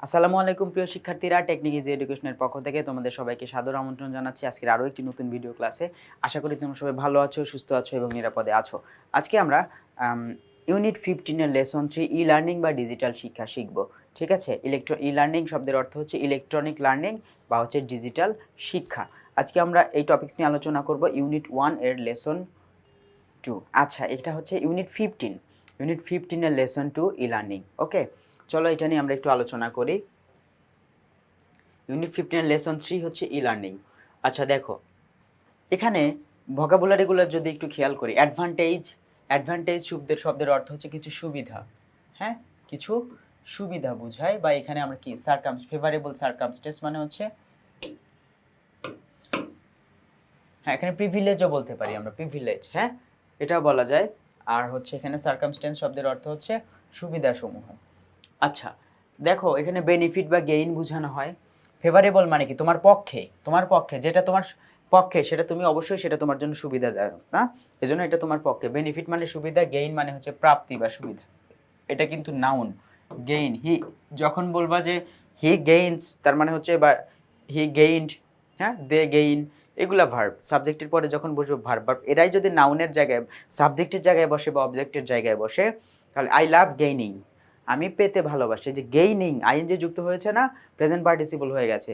আসসালামু আলাইকুম প্রিয় শিক্ষার্থীরা, টেকনিক ইজি এডুকেশনের পক্ষ থেকে তোমাদের সবাইকে সাদর আমন্ত্রণ জানাচ্ছি আজকের আরও একটি নতুন ভিডিও ক্লাসে। আশা করি তোমরা সবাই ভালো আছো, সুস্থ আছো এবং নিরাপদে আছো। আজকে আমরা ইউনিট 15-এর লেসন 3 ই লার্নিং বা ডিজিটাল শিক্ষা শিখব। ঠিক আছে, ই লার্নিং শব্দের অর্থ হচ্ছে ইলেকট্রনিক লার্নিং বা হচ্ছে ডিজিটাল শিক্ষা। আজকে আমরা এই টপিকস নিয়ে আলোচনা করব ইউনিট 1 এর লেসন 2। আচ্ছা, এটা হচ্ছে ইউনিট 15-এর লেসন 2 ই লার্নিং। ওকে, চলো এটা নিয়ে আমরা একটু আলোচনা করি। ইউনিট 15 লেসন 3 হচ্ছে ই লার্নিং। আচ্ছা দেখো, এখানে ভোকাবুলারিগুলো যদি একটু খেয়াল করি, অ্যাডভান্টেজ শব্দের অর্থ হচ্ছে কিছু সুবিধা। হ্যাঁ, কিছু সুবিধা বোঝায়, বা এখানে আমরা কি ফেভারেবল সার্কামস্টেন্স মানে হচ্ছে, হ্যাঁ এখানে প্রিভিলেজও বলতে পারি আমরা, প্রিভিলেজ, হ্যাঁ এটাও বলা যায়। আর হচ্ছে এখানে সার্কামস্টেন্স শব্দের অর্থ হচ্ছে সুবিধাসমূহ। আচ্ছা দেখো, এখানে বেনিফিট বা গেইন বোঝানো হয়। ফেভারেবল মানে কি তোমার পক্ষে যেটা তোমার পক্ষে সেটা তুমি অবশ্যই সেটা তোমার জন্য সুবিধাদায়ক না, এজন্য এটা তোমার পক্ষে। বেনিফিট মানে সুবিধা, গেইন মানে হচ্ছে প্রাপ্তি বা সুবিধা। এটা কিন্তু নাউন। গেইন, যখন বলবা যে হি গেইনস, তার মানে হচ্ছে বা হি গেইনড, হ্যাঁ দে গেইন, এগুলা ভার্ব। সাবজেক্টের পরে যখন বসবে ভার্ব, এরাই যদি নাউনের জায়গায়, সাবজেক্টের জায়গায় বসে বা অবজেক্টের জায়গায় বসে, তাহলে আই লাভ গেইনিং, আমি পেতে ভালোবাসি। যে গেইনিং আইএনজি যুক্ত হয়েছে না, প্রেজেন্ট পার্টিসিপল হয়ে গেছে,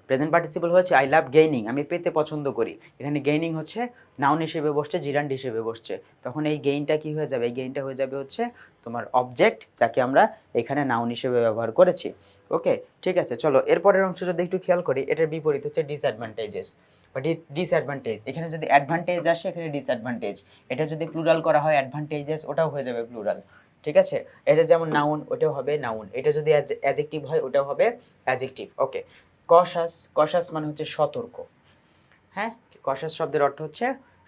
প্রেজেন্ট পার্টিসিপল হয়েছে আই লাভ গেইনিং, আমি পেতে পছন্দ করি। এখানে গেইনিং হচ্ছে নাউন হিসেবে বসছে, জিরান্ড হিসেবে বসছে, তখন এই গেইনটা কি হয়ে যাবে? এই গেইনটা হয়ে যাবে হচ্ছে তোমার অবজেক্ট, যাকে আমরা এখানে নাউন হিসেবে ব্যবহার করেছি। ওকে, ঠিক আছে, চলো এরপরের অংশ যদি একটু খেয়াল করি, এটার বিপরীত হচ্ছে ডিসঅ্যাডভান্টেজেস বা ডিসঅ্যাডভান্টেজ। এখানে যদি অ্যাডভান্টেজ আসে, এখানে ডিসঅ্যাডভান্টেজ। এটা যদি প্লুরাল করা হয় অ্যাডভান্টেজেস, ওটাও হয়ে যাবে প্লুরাল। ঠিক আছে, এটা যেমন নাউন, ওটাও হবে নাউন। এটা যদি অ্যাডজেক্টিভ হয়, ওটাও হবে অ্যাডজেক্টিভ। ওকে, কশাস মানে হচ্ছে সতর্ক। হ্যাঁ, কশাস শব্দের অর্থ হচ্ছে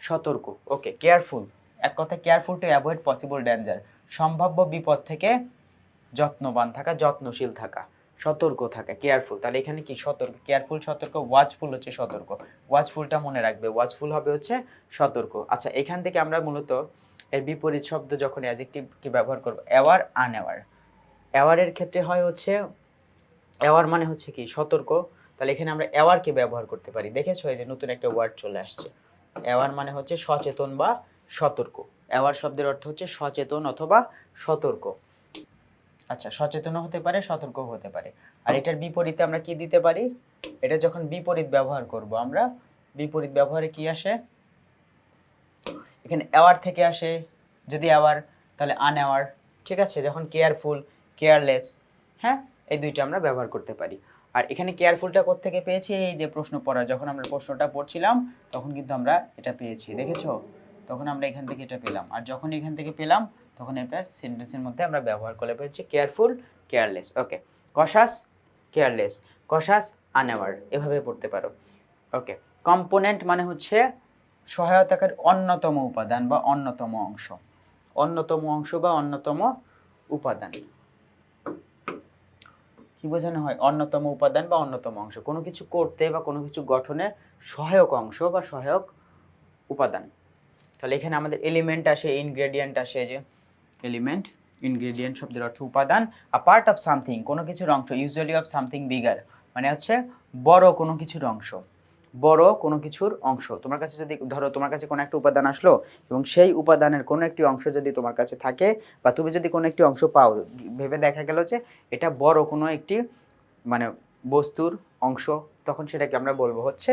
সতর্ক। ওকে, কেয়ারফুল, এক কথায় careful to avoid possible danger, সম্ভাব্য বিপদ থেকে যত্নবান থাকা, যত্নশীল থাকা, সতর্ক থাকা, কেয়ারফুল। তাহলে এখানে কি সতর্ক, কেয়ারফুল, সতর্ক, ওয়াচফুল হচ্ছে সতর্ক। ওয়াচফুলটা মনে রাখবে, ওয়াচফুল হবে হচ্ছে সতর্ক। আচ্ছা, এখান থেকে আমরা মূলত এর বিপরীত শব্দ যখন অ্যাডজেক্টিভকে ব্যবহার করব, অ্যাওয়ার, আনঅ্যাওয়ার। অ্যাওয়ারের ক্ষেত্রে হয় হচ্ছে, অ্যাওয়ার মানে হচ্ছে কি সতর্ক, তাহলে এখানে আমরা অ্যাওয়ারকে ব্যবহার করতে পারি। দেখেছো, এই যে নতুন একটা ওয়ার্ড চলে আসছে। অ্যাওয়ার মানে হচ্ছে সচেতন বা সতর্ক। অ্যাওয়ার শব্দের অর্থ হচ্ছে সচেতন অথবা সতর্ক। আচ্ছা, সচেতনও হতে পারে, সতর্কও হতে পারে। আর এটার বিপরীতে আমরা কি দিতে পারি? এটা যখন বিপরীত ব্যবহার করব আমরা, বিপরীত ব্যবহারে কি আসে? এখানে অ্যাওয়ার থেকে আসে, যদি অ্যাওয়ার তাহলে আনঅ্যাওয়ার। ঠিক আছে, যখন কেয়ারফুল, কেয়ারলেস, হ্যাঁ এই দুইটা আমরা ব্যবহার করতে পারি। আর এখানে কেয়ারফুলটা কোত্থেকে পেয়েছি? এই যে প্রশ্ন পড়া, যখন আমরা প্রশ্নটা পড়ছিলাম তখন কিন্তু আমরা এটা পেয়েছি, দেখেছো? তখন আমরা এখান থেকে এটা পেলাম, আর যখন এখান থেকে পেলাম তখন এটা সেন্টেন্সের মধ্যে আমরা ব্যবহার করে পেয়েছি কেয়ারফুল, কেয়ারলেস। ওকে, কশাস, কেয়ারলেস, কশাস, আনঅ্যাওয়ার, এভাবে পড়তে পারো। ওকে, কম্পোনেন্ট মানে হচ্ছে সহায়তাকারী অন্যতম উপাদান বা অন্যতম অংশ, অন্যতম অংশ বা অন্যতম উপাদান। কি বোঝানো হয়? অন্যতম উপাদান বা অন্যতম অংশ, কোনো কিছু করতে বা কোনো কিছু গঠনে সহায়ক অংশ বা সহায়ক উপাদান। তাহলে এখানে আমাদের এলিমেন্ট আসে, ইনগ্রেডিয়েন্ট আসে, যে এলিমেন্ট, ইনগ্রেডিয়েন্ট শব্দের অর্থ উপাদান। আ পার্ট অফ সামথিং, কোনো কিছুর অংশ, ইউজুয়ালি অফ সামথিং বিগার, মানে হচ্ছে বড় কোনো কিছুর অংশ, বড় কোনো কিছুর অংশ। তোমার কাছে যদি ধরো, তোমার কাছে কোনো একটা উপাদান আসলো এবং সেই উপাদানের কোনো একটি অংশ যদি তোমার কাছে থাকে, বা তুমি যদি কোনো একটি অংশ পাও, ভেবে দেখা গেল যে এটা বড় কোনো একটি মানে বস্তুর অংশ, তখন সেটাকে আমরা বলবো হচ্ছে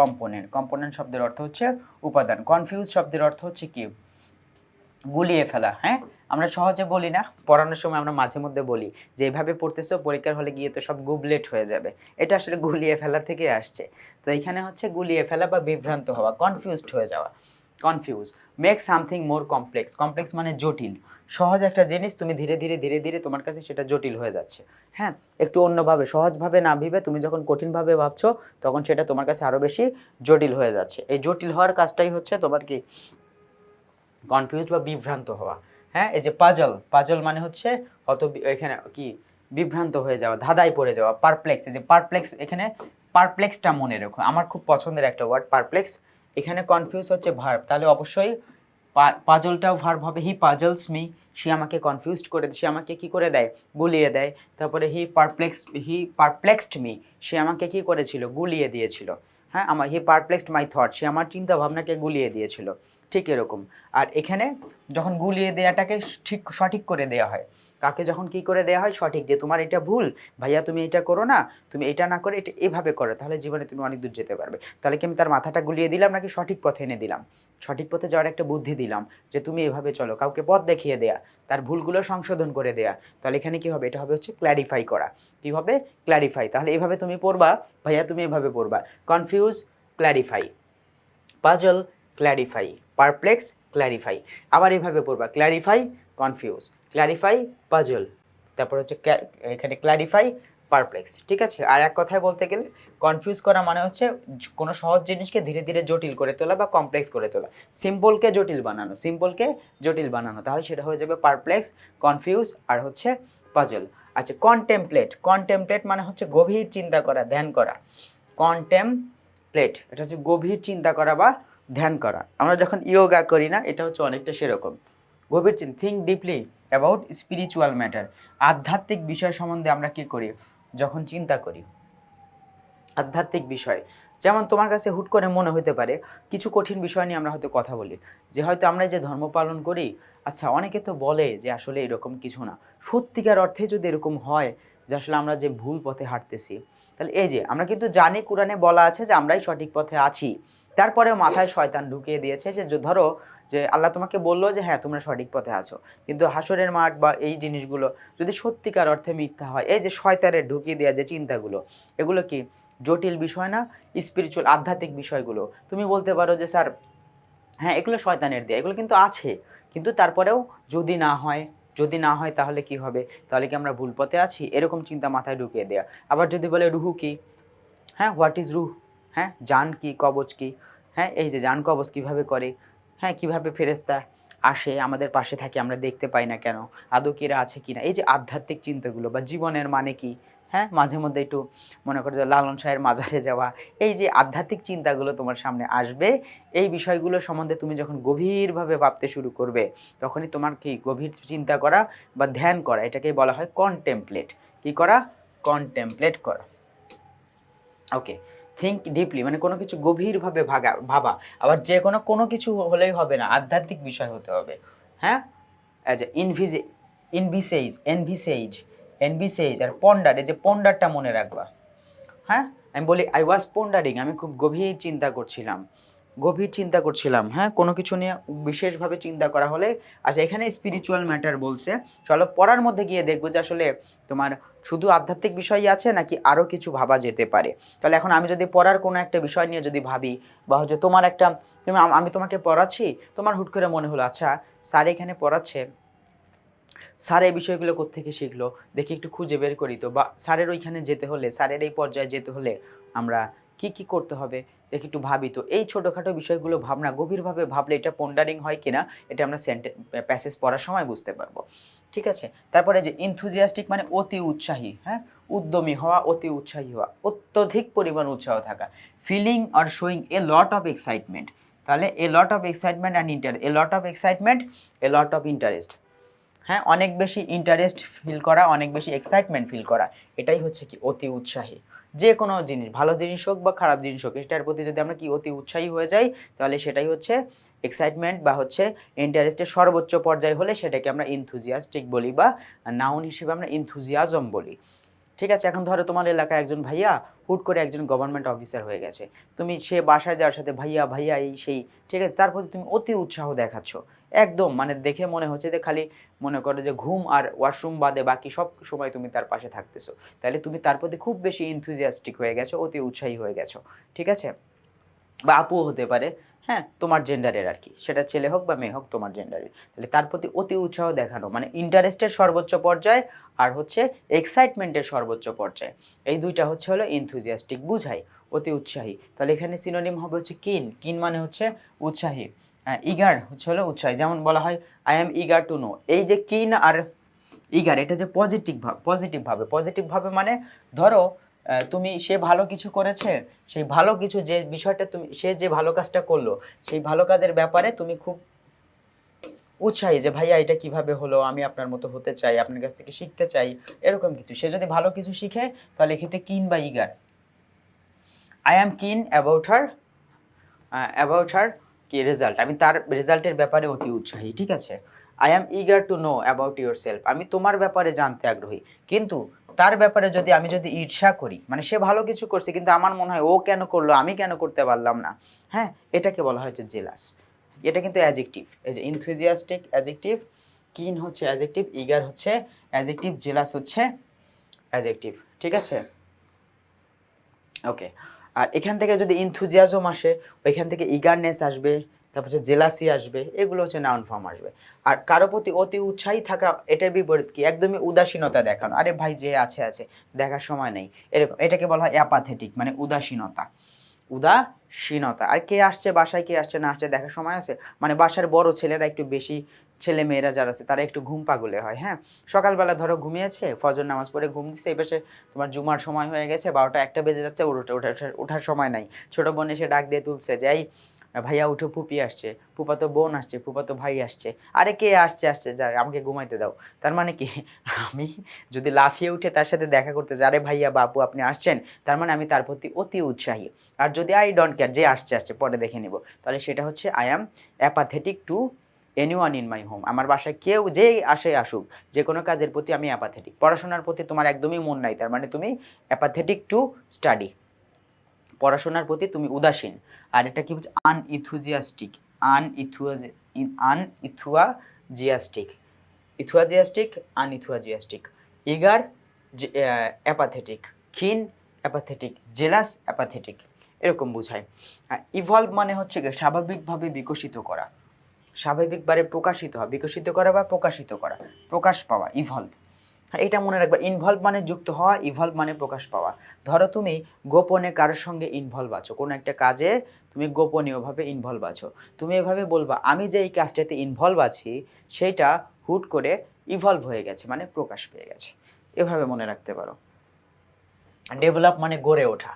কম্পোনেন্ট। কম্পোনেন্ট শব্দের অর্থ হচ্ছে উপাদান। কনফিউজ শব্দের অর্থ হচ্ছে কি? গুলিয়ে ফেলা। হ্যাঁ, আমরা সহজে বলি না, পড়ানোর সময় আমরা মাঝে মধ্যে বলি যে এভাবে পড়তেছো, পরীক্ষার হলে গিয়ে তো সব গুবলেট হয়ে যাবে। এটা আসলে গুলিয়ে ফেলা থেকে আসছে। তো এখানে হচ্ছে গুলিয়ে ফেলা বা বিভ্রান্ত হওয়া, কনফিউজড হয়ে যাওয়া। Confuse, make something more complex. Complex মানে জটিল। সহজ একটা জিনিস তুমি ধীরে ধীরে ধীরে ধীরে তোমার কাছে সেটা জটিল হয়ে যাচ্ছে। হ্যাঁ, একটু অন্যভাবে, সহজভাবে না ভেবে তুমি যখন কঠিনভাবে ভাবছো, তখন সেটা তোমার কাছে আরও বেশি জটিল হয়ে যাচ্ছে। এই জটিল হওয়ার কাজটাই হচ্ছে তোমার কি? কনফিউজ বা বিভ্রান্ত হওয়া। হ্যাঁ, এই যে পাজল, পাজল মানে হচ্ছে এখানে কি? বিভ্রান্ত হয়ে যাওয়া, ধাঁধায় পড়ে যাওয়া। পারপ্লেক্স, এই যে পারপ্লেক্স, এখানে পারপ্লেক্সটা মনে রেখো, আমার খুব পছন্দের একটা ওয়ার্ড পারপ্লেক্স। এখানে কনফিউজ হচ্ছে ভার্ব, তাহলে অবশ্যই পাজলটাও ভার্ব হবে, হি পাজলস মি, সে আমাকে কনফিউজড করে, সে আমাকে কি করে দেয়, গুলিয়ে দেয়। তারপরে হি পারপ্লেক্সড মি, সে আমাকে কি করেছিল, গুলিয়ে দিয়েছিল। হ্যাঁ, হি পারপ্লেক্সড মাই থট, সে আমার চিন্তা ভাবনাকে গুলিয়ে দিয়েছিল। ঠিক এরকম। আর এখানে যখন গুলিয়ে দেওয়াটাকে সঠিক করে দেওয়া হয়, কাকে যখন কি করে দেওয়া হয়, সঠিক, যে তোমার এটা ভুল ভাইয়া, তুমি এটা করো না, তুমি এটা না করে এটা এভাবে করো, তাহলে জীবনে তুমি অনেক দূর যেতে পারবে। তাহলে কি আমি তার মাথাটা গুলিয়ে দিলাম নাকি সঠিক পথে এনে দিলাম? সঠিক পথে যাওয়ার একটা বুদ্ধি দিলাম, যে তুমি এভাবে চলো, কাউকে পথ দেখিয়ে দেয়া, তার ভুলগুলো সংশোধন করে দেয়া। তাহলে এখানে কি হবে, এটা হবে হচ্ছে ক্ল্যারিফাই করা। কি হবে, ক্ল্যারিফাই। তাহলে এইভাবে তুমি পড়বা ভাইয়া, তুমি এভাবে পড়বা, confuse, clarify, puzzle, clarify, perplex, clarify. আবার এইভাবে পড়বা, ক্ল্যারিফাই, কনফিউজ, ক্ল্যারিফাই, পাজল, তারপর হচ্ছে এখানে ক্ল্যারিফাই, পারপ্লেক্স। ঠিক আছে। আর এক কথায় বলতে গেলে কনফিউজ করা মানে হচ্ছে কোনো সহজ জিনিসকে ধীরে ধীরে জটিল করে তোলা বা কমপ্লেক্স করে তোলা, সিম্পলকে জটিল বানানো, সিম্পলকে জটিল বানানো, তাহলে সেটা হয়ে যাবে পারপ্লেক্স, কনফিউজ আর হচ্ছে পাজল। আচ্ছা, কন্টেমপ্লেট, কন্টেমপ্লেট মানে হচ্ছে গভীর চিন্তা করা, ধ্যান করা। কন্টেমপ্লেট এটা হচ্ছে গভীর চিন্তা করা বা ধ্যান করা। আমরা যখন ইয়োগা করি না, এটা হচ্ছে অনেকটা সেরকম, গভীর চিন্তা, think deeply about spiritual matter, আধ্যাত্মিক বিষয় সম্বন্ধে আমরা কি করি, যখন চিন্তা করি আধ্যাত্মিক বিষয়। যেমন তোমার কাছে হুট করে মনে হতে পারে কিছু কঠিন বিষয় নিয়ে আমরা হয়তো কথা বলি, যে হয়তো আমরা যে ধর্ম পালন করি, আচ্ছা অনেকে তো বলে যে আসলে এরকম কিছু না, সত্যিকার অর্থে যদি এরকম হয় যে আসলে আমরা যে ভুল পথে হাঁটতেছি, তাহলে এই যে আমরা কিন্তু জানি কোরআনে বলা আছে যে আমরাই সঠিক পথে আছি, তারপরেও মাথায় শয়তান ঢুকিয়ে দিয়েছে যে ধরো যে আল্লাহ তোমাকে বললো যে হ্যাঁ তোমরা সঠিক পথে আছো, কিন্তু হাসরের মাঠ বা এই জিনিসগুলো যদি সত্যিকার অর্থে মিথ্যা হয়, এই যে শয়তানের ঢুকিয়ে দেওয়া যে চিন্তাগুলো, এগুলো কি জটিল বিষয় না, স্পিরিচুয়াল আধ্যাত্মিক বিষয়গুলো? তুমি বলতে পারো যে স্যার হ্যাঁ এগুলো শয়তানের দেয়া, এগুলো কিন্তু আছে, কিন্তু তারপরেও যদি না হয়, যদি না হয় তাহলে কি হবে, তাহলে কি আমরা ভুল পথে আছি, এরকম চিন্তা মাথায় ঢুকিয়ে দেয়া। আবার যদি বলে রুহু কি, হ্যাঁ হোয়াট ইজ রুহ, হ্যাঁ জান কি, কবজ কি, হ্যাঁ এই যে জান কবজ কীভাবে করে, হ্যাঁ কীভাবে ফেরেশতা আসে আমাদের পাশে থাকে আমরা দেখতে পাই না কেন, আদৌ কিরা আছে কি না, এই যে আধ্যাত্মিক চিন্তাগুলো বা জীবনের মানে কি, হ্যাঁ মাঝে মধ্যে একটু মনে করো যে লালন শাহের মাজারে যাওয়া, এই যে আধ্যাত্মিক চিন্তাগুলো তোমার সামনে আসবে, এই বিষয়গুলো সম্বন্ধে তুমি যখন গভীরভাবে ভাবতে শুরু করবে, তখনই তোমার কি গভীর চিন্তা করা বা ধ্যান করা, এটাকেই বলা হয় কন্টেমপ্লেট। কি করা, কন্টেমপ্লেট করা। ওকে, থিঙ্ক ডিপলি মানে কোনো কিছু গভীরভাবে ভাবা। আবার যে কোনো কিছু হলেই হবে না, আধ্যাত্মিক বিষয় হতে হবে। হ্যাঁ, আচ্ছা এনভিসেজ আর পন্ডার, এই যে পন্ডারটা মনে রাখবা। হ্যাঁ, আমি বলি আই ওয়াজ পন্ডারিং, আমি খুব গভীর চিন্তা করছিলাম, গভীর চিন্তা করছিলাম। হ্যাঁ, কোনো কিছু নিয়ে বিশেষভাবে চিন্তা করা হলে, আচ্ছা এখানে স্পিরিচুয়াল ম্যাটার বলছে, চলো পড়ার মধ্যে গিয়ে দেখবো যে আসলে তোমার শুধু আধ্যাত্মিক বিষয়ই আছে নাকি আরও কিছু ভাবা যেতে পারে। তাহলে এখন আমি যদি পড়ার কোনো একটা বিষয় নিয়ে যদি ভাবি, বা হচ্ছে তোমার একটা আমি তোমাকে পড়াচ্ছি, তোমার হুট করে মনে হলো আচ্ছা স্যার এখানে পড়াচ্ছে, স্যার এই বিষয়গুলো কোত্থেকে শিখলো, দেখি একটু খুঁজে বের করি তো, বা স্যারের ওইখানে যেতে হলে, স্যারের এই পর্যায়ে যেতে হলে আমরা কি কি করতে হবে, দেখি একটু ভাবি তো। এই ছোটোখাটো বিষয়গুলো ভাবনা গভীরভাবে ভাবলে এটা পন্ডারিং হয় কিনা, এটা আমরা প্যাসেজ পড়ার সময় বুঝতে পারবো। ঠিক আছে। তারপরে যে ইনথুজিয়াস্টিক মানে অতি উৎসাহী, হ্যাঁ উদ্যমী হওয়া, অতি উৎসাহী হওয়া, অত্যধিক পরিমাণ উৎসাহ থাকা, ফিলিং আর showing a lot of excitement. তাহলে a lot of excitement and a lot of excitement, a lot of interest. হ্যাঁ, অনেক বেশি ইন্টারেস্ট ফিল করা, অনেক বেশি এক্সাইটমেন্ট ফিল করা, এটাই হচ্ছে কি অতি উৎসাহী। যে কোনো জিনিস, ভালো জিনিস হোক বা খারাপ জিনিস হোক, এটার প্রতি যদি আমরা কি অতি উৎসাহী হয়ে যাই, তাহলে সেটাই হচ্ছে এক্সাইটমেন্ট বা হচ্ছে ইন্টারেস্টের সর্বোচ্চ পর্যায়ে হলে সেটাকে আমরা ইনথুজিয়াস্টিক বলি, বা নাউন হিসেবে আমরা ইনথুজিয়াজম বলি। ঠিক আছে। এখন ধরো তোমার এলাকায় একজন ভাইয়া হুট করে একজন গভর্নমেন্ট অফিসার হয়ে গেছে, তুমি সে বাসায় যাওয়ার সাথে ভাইয়া ভাইয়া এই সেই, ঠিক আছে, তার প্রতি তুমি অতি উৎসাহ দেখাচ্ছ, একদম মানে দেখে মনে হচ্ছে যে খালি মনে করো যে ঘুম আর ওয়াশরুম বাদে বাকি সব সময় তুমি তার পাশে থাকতেছো, তাহলে তুমি তার প্রতি খুব বেশি ইনথুজিয়াস্টিক হয়ে গেছো, অতি উৎসাহী হয়ে গেছো। ঠিক আছে। বা আপুও হতে পারে, হ্যাঁ তোমার জেন্ডারের আর কি, সেটা ছেলে হোক বা মেয়ে হোক তোমার জেন্ডারের, তাহলে তার প্রতি অতি উৎসাহ দেখানো মানে ইন্টারেস্টের সর্বোচ্চ পর্যায়ে, আর হচ্ছে এক্সাইটমেন্টের সর্বোচ্চ পর্যায়ে, এই দুইটা হচ্ছে হলো ইনথুজিয়াস্টিক বুঝাই, অতি উৎসাহী। তাহলে এখানে সিনোনিম হবে হচ্ছে কিন, কিন মানে হচ্ছে উৎসাহী, ইগার হচ্ছে হলো উৎসাহী। যেমন বলা হয় I am eager to know, এই যে কিন আর ইগার এটা যে পজিটিভভাবে মানে ধরো তুমি সে ভালো কিছু করেছে, সেই ভালো কিছু যে বিষয়টা তুমি, সে যে ভালো কাজটা করলো, সেই ভালো কাজের ব্যাপারে তুমি খুব উৎসাহী যে ভাইয়া এটা কিভাবে হলো, আমি আপনার মতো হতে চাই, আপনার কাছ থেকে শিখতে চাই, এরকম কিছু। সে যদি ভালো কিছু শিখে তাহলে এক্ষেত্রে কিন বা ইগার। আই অ্যাম কিন অ্যাবাউট হার কি রেজাল্ট, আমি তার রেজাল্টের ব্যাপারে অতি উৎসাহী, ঠিক আছে। I am eager to know about your self, আমি তোমার ব্যাপারে জানতে আগ্রহী। কিন্তু তার ব্যাপারে আমি যদি ঈর্ষা করি, মানে সে ভালো কিছু করছে কিন্তু আমার মনে হয় ও কেন করলো, আমি কেন করতে পারলাম না, হ্যাঁ, এটাকে বলা হচ্ছে জেলাস। এটা কিন্তু অ্যাজেক্টিভ, এই যে ইনথুজিয়াস্টিক অ্যাজেক্টিভ, কিন হচ্ছে অ্যাজেক্টিভ, ইগার হচ্ছে অ্যাজেক্টিভ, জেলাস হচ্ছে অ্যাজেক্টিভ, ঠিক আছে। ওকে, আর এখান থেকে যদি ইনথুজিয়াজম আসে, ওইখান থেকে ইগারনেস আসবে, তারপর হচ্ছে জেলাসি আসবে, এগুলো হচ্ছে নাউন ফর্ম আসবে। আর কারো প্রতি অতি উৎসাহী থাকা, এটার বিপরীত কি, একদমই উদাসীনতা দেখানো, আরে ভাই যে আছে আছে, দেখার সময় নেই, এরকম, এটাকে বলা হয় অ্যাপাথেটিক, মানে উদাসীনতা। উদাসীনতা। আর কে আসছে বাসায়, কে আসছে না আসছে দেখার সময় আছে, মানে বাসার বড় ছেলেরা একটু বেশি, ছেলে মেয়েরা যারা আছে তারা একটু ঘুম পাগলে হয়, হ্যাঁ, সকালবেলা ধরো ঘুমিয়েছে, ফজর নামাজ পড়ে ঘুম দিচ্ছে, এই পাশে তোমার জুমার সময় হয়ে গেছে, 12টা 1টা বেজে যাচ্ছে, ওঠার সময় নাই, ছোটো বোন এসে ডাক দিয়ে তুলছে যে এই ভাইয়া উঠো, ফুপি আসছে, ফুপাতো বোন আসছে, ফুপাতো ভাই আসছে, আরে কে আসছে আসছে, যা আমাকে ঘুমাইতে দাও। তার মানে কি, আমি যদি লাফিয়ে উঠে তার সাথে দেখা করতে যাই, আরে ভাইয়া বাপু আপনি আসছেন, তার মানে আমি তার প্রতি অতি উৎসাহী। আর যদি আই ডোন্ট কেয়ার, যে আসছে আসছে পরে দেখে নিব, তাহলে সেটা হচ্ছে I am apathetic to anyone in my home, আমার বাসায় কেউ যেই আসে আসুক, যে কোনো কাজের প্রতি আমি অ্যাপাথেটিক। পড়াশোনার প্রতি তোমার একদমই মন নাই, তার মানে তুমি অ্যাপাথেটিক টু স্টাডি, পড়াশোনার প্রতি তুমি উদাসীন। আর এটা কি হচ্ছে আনইথুজিয়াস্টিক, আনইথুয়াজিয়াস্টিক, ইথুয়াজিয়াস্টিক, আনইথুয়াজিয়াস্টিক, ইগার অ্যাপাথেটিক, ক্ষীণ অ্যাপাথেটিক, জেলাস অ্যাপাথেটিক, এরকম বোঝায়। ইভলভ মানে হচ্ছে স্বাভাবিকভাবে বিকশিত করা, স্বাভাবিকভাবে প্রকাশিত হওয়া, বিকশিত করা বা প্রকাশিত করা, প্রকাশ পাওয়া, ইভলভ। এটা মনে রাখবা, ইনভলভ মানে যুক্ত হওয়া, ইভলভ মানে প্রকাশ পাওয়া। ধরো তুমি গোপনে কারোর সঙ্গে ইনভলভ আছো, কোনো একটা কাজে তুমি গোপনীয়ভাবে ইনভলভ আছো, তুমি এভাবে বলবা আমি যে এই কাজটাতে ইনভলভ আছি সেইটা হুট করে ইভলভ হয়ে গেছে, মানে প্রকাশ পেয়ে গেছে, এভাবে মনে রাখতে পারো। ডেভেলপ মানে গড়ে ওঠা,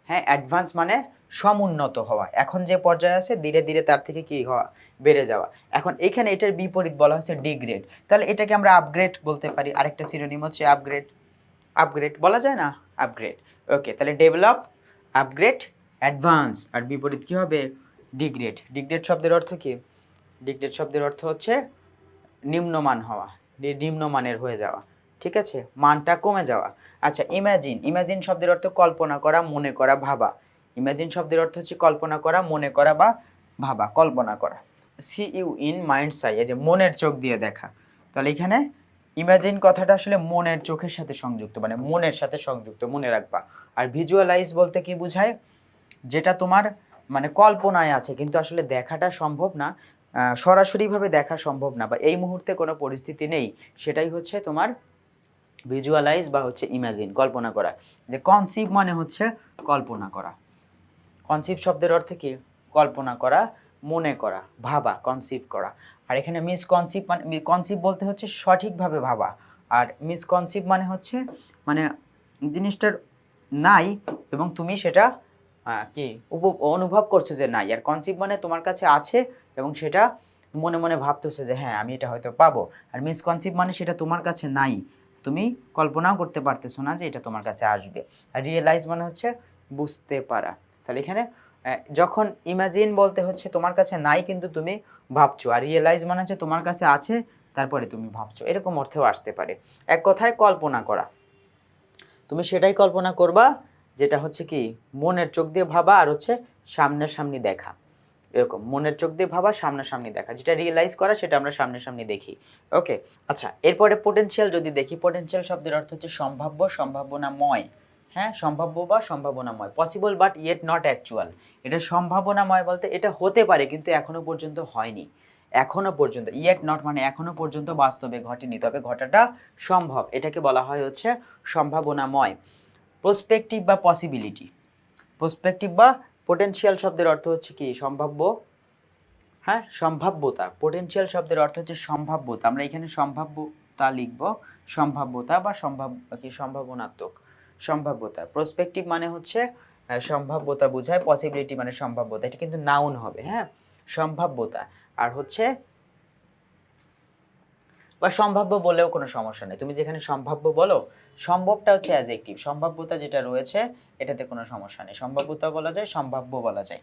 হ্যাঁ, অ্যাডভান্স মানে সমুন্নত হওয়া, এখন যে পর্যায়ে আছে ধীরে ধীরে তার থেকে কি হওয়া, বেড়ে যাওয়া। এখন এখানে এটার বিপরীত বলা হচ্ছে ডিগ্রেড, তাহলে এটাকে আমরা আপগ্রেড বলতে পারি, আরেকটা সিনোনিম হচ্ছে আপগ্রেড, আপগ্রেড বলা যায় না, আপগ্রেড। ওকে, তাহলে ডেভেলপ, আপগ্রেড, অ্যাডভান্স, আর বিপরীত কি হবে, ডিগ্রেড। ডিগ্রেড শব্দের অর্থ কি, ডিগ্রেড শব্দের অর্থ হচ্ছে নিম্নমান হওয়া, নিম্নমানের হয়ে যাওয়া, ঠিক আছে, মানটা কমে যাওয়া। আচ্ছা, ইমাজিন, ইমাজিন শব্দের অর্থ কল্পনা করা, মনে করা, ভাবা। ইমাজিন শব্দের অর্থ হচ্ছে কল্পনা করা, মনে করা বা ভাবা, কল্পনা করা। See you in mind's eye, এই যে মনের চোখ দিয়ে দেখা, তাহলে এখানে ইমাজিন কথাটা আসলে মনের চোখের সাথে সংযুক্ত, মানে মনের সাথে সংযুক্ত, মনে রাখবা। আর ভিজুয়ালাইজ বলতে কি বোঝায়, যেটা তোমার মানে কল্পনায় আছে কিন্তু আসলে দেখাটা সম্ভব না, সরাসরিভাবে দেখা সম্ভব না, বা এই মুহূর্তে কোনো পরিস্থিতি নেই, সেটাই হচ্ছে তোমার ভিজুয়ালাইজ বা হচ্ছে ইমাজিন, কল্পনা করা। যে কনসিভ মানে হচ্ছে কল্পনা করা, কনসিভ শব্দের অর্থ কি, কল্পনা করা, মনে করা, ভাবা, কনসিভ করা। আর এখানে মিসকনসিভ মানে, কনসিভ বলতে হচ্ছে সঠিকভাবে ভাবা, আর মিসকনসিভ মানে হচ্ছে মানে জিনিসটার নাই এবং তুমি সেটা কি অনুভব করছো যে নাই, আর কনসিভ মানে তোমার কাছে আছে এবং সেটা মনে মনে ভাবতেছো যে হ্যাঁ আমি এটা হয়তো পাবো। আর মিসকনসিভ মানে সেটা তোমার কাছে নাই, তুমি কল্পনাও করতে পারতেছো না যে এটা তোমার কাছে আসবে। আর রিয়েলাইজ মানে হচ্ছে বুঝতে পারা। তাহলে এখানে যখন ইমাজিন বলতে হচ্ছে তোমার কাছে নাই কিন্তু তুমি ভাবছো, আর রিয়েলাইজ মানে হচ্ছে তোমার কাছে আছে তারপরে তুমি ভাবছো, এরকম অর্থেও আসতে পারে। এক কথায় কল্পনা করা, তুমি সেটাই কল্পনা করবা যেটা হচ্ছে কি মনের চোখ দিয়ে ভাবা, আর হচ্ছে সামনাসামনি দেখা, এরকম মনের চোখ দিয়ে ভাবা, সামনাসামনি দেখা, যেটা রিয়েলাইজ করা সেটা আমরা সামনাসামনি দেখি। ওকে, আচ্ছা, এরপরে পোটেনশিয়াল যদি দেখি, পোটেনশিয়াল শব্দের অর্থ হচ্ছে সম্ভাব্য, সম্ভাবনাময়, হ্যাঁ, সম্ভাব্য বা সম্ভাবনাময়, possible but yet not actual. এটা সম্ভাবনাময় বলতে এটা হতে পারে কিন্তু এখনো পর্যন্ত হয়নি, এখনো পর্যন্ত, ইয়েট নট মানে এখনো পর্যন্ত বাস্তবে ঘটেনি তবে ঘটাটা সম্ভব, এটাকে বলা হয় হচ্ছে সম্ভাবনাময়। প্রসপেক্টিভ বা পসিবিলিটি, প্রসপেক্টিভ বা পোটেনশিয়াল শব্দের অর্থ হচ্ছে কি সম্ভাব্য, হ্যাঁ, সম্ভাব্যতা। পোটেনশিয়াল শব্দের অর্থ হচ্ছে সম্ভাব্যতা, আমরা এখানে সম্ভাব্যতা লিখব, সম্ভাব্যতা বা সম্ভাবনাত্মক, সম্ভাব্যতা। প্রসপেক্টিভ মানে হচ্ছে সম্ভাব্যতা বোঝায়, পসিবিলিটি মানে সম্ভাব্যতা, এটা কিন্তু নাউন হবে, হ্যাঁ, সম্ভাব্যতা। আর হচ্ছে বা সম্ভাব্য বলেও কোনো সমস্যা নেই, তুমি যেখানে সম্ভাব্য বলো, সম্ভবটা হচ্ছে অ্যাডজেক্টিভ, সম্ভাব্যতা যেটা রয়েছে এটাতে কোনো সমস্যা নেই, সম্ভাব্যতা বলা যায়, সম্ভাব্য বলা যায়।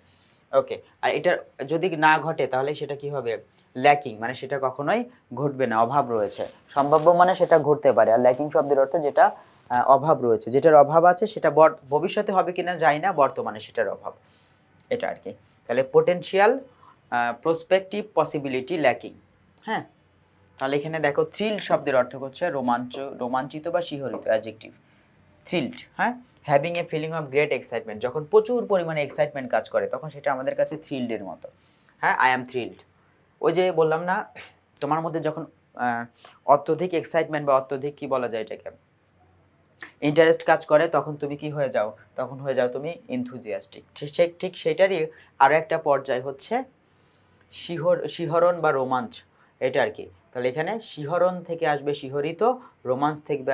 ওকে, আর এটা যদি না ঘটে তাহলে সেটা কি হবে, ল্যাকিং, মানে সেটা কখনোই ঘটবে না, অভাব রয়েছে। সম্ভাব্য মানে সেটা ঘটতে পারে, আর ল্যাকিং শব্দের অর্থ যেটা অভাব রয়েছে, যেটার অভাব আছে সেটা ভবিষ্যতে হবে কিনা জানি না, বর্তমানে সেটার অভাব, এটা আর কি। তাহলে পোটেনশিয়াল, প্রসপেক্টিভ, পসিবিলিটি, ল্যাকিং। হ্যাঁ, তাহলে এখানে দেখো থ্রিল্ড শব্দের অর্থ হচ্ছে রোমাঞ্চিত বা শিহরিত, অ্যাডজেক্টিভ, থ্রিল্ড। হ্যাঁ, having a feeling of great excitement, যখন প্রচুর পরিমাণে এক্সাইটমেন্ট কাজ করে তখন সেটা আমাদের কাছে থ্রিল্ডের মতো। হ্যাঁ, আই অ্যাম থ্রিল্ড, ওই যে বললাম না, তোমার মধ্যে যখন অত্যধিক এক্সাইটমেন্ট বা অত্যধিক কি বলা যায় এটাকে, ইন্টারেস্ট কাজ করে, তখন তুমি কি হয়ে যাও, তখন হয়ে যাও তুমি এনথুজিয়াস্টিক। ঠিক সেটারই আরও একটা পর্যায় হচ্ছে শিহরণ বা রোমাঞ্চ, এটা আর কি। তাহলে এখানে শিহরণ থেকে আসবে শিহরিত, রোমাঞ্চ থেকে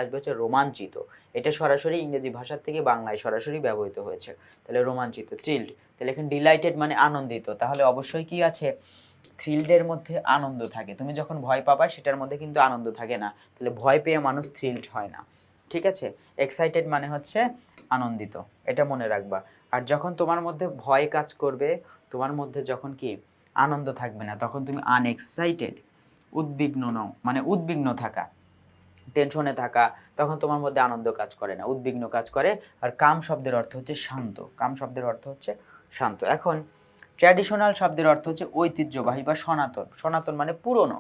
আসবে হচ্ছে রোমাঞ্চিত। এটা সরাসরি ইংরেজি ভাষার থেকে বাংলায় সরাসরি ব্যবহৃত হয়েছে। তাহলে রোমাঞ্চিত, থ্রিল্ড। তাহলে এখানে ডিলাইটেড মানে আনন্দিত, তাহলে অবশ্যই কি আছে, থ্রিল্ডের মধ্যে আনন্দ থাকে। তুমি যখন ভয় পাবা সেটার মধ্যে কিন্তু আনন্দ থাকে না, তাহলে ভয় পেয়ে মানুষ থ্রিল্ড হয় না। ঠিক আছে, এক্সাইটেড মানে হচ্ছে আনন্দিত, এটা মনে রাখবা। আর যখন তোমার মধ্যে ভয় কাজ করবে, তোমার মধ্যে যখন কি আনন্দ থাকবে না, তখন তুমি আনএক্সাইটেড, উদ্বিগ্ন নও, মানে উদ্বিগ্ন থাকা, টেনশনে থাকা, তখন তোমার মধ্যে আনন্দ কাজ করে না, উদ্বিগ্ন কাজ করে। আর কাম শব্দের অর্থ হচ্ছে শান্ত, কাম শব্দের অর্থ হচ্ছে শান্ত। এখন ট্র্যাডিশনাল শব্দের অর্থ হচ্ছে ঐতিহ্যবাহী বা সনাতন, সনাতন মানে পুরনো।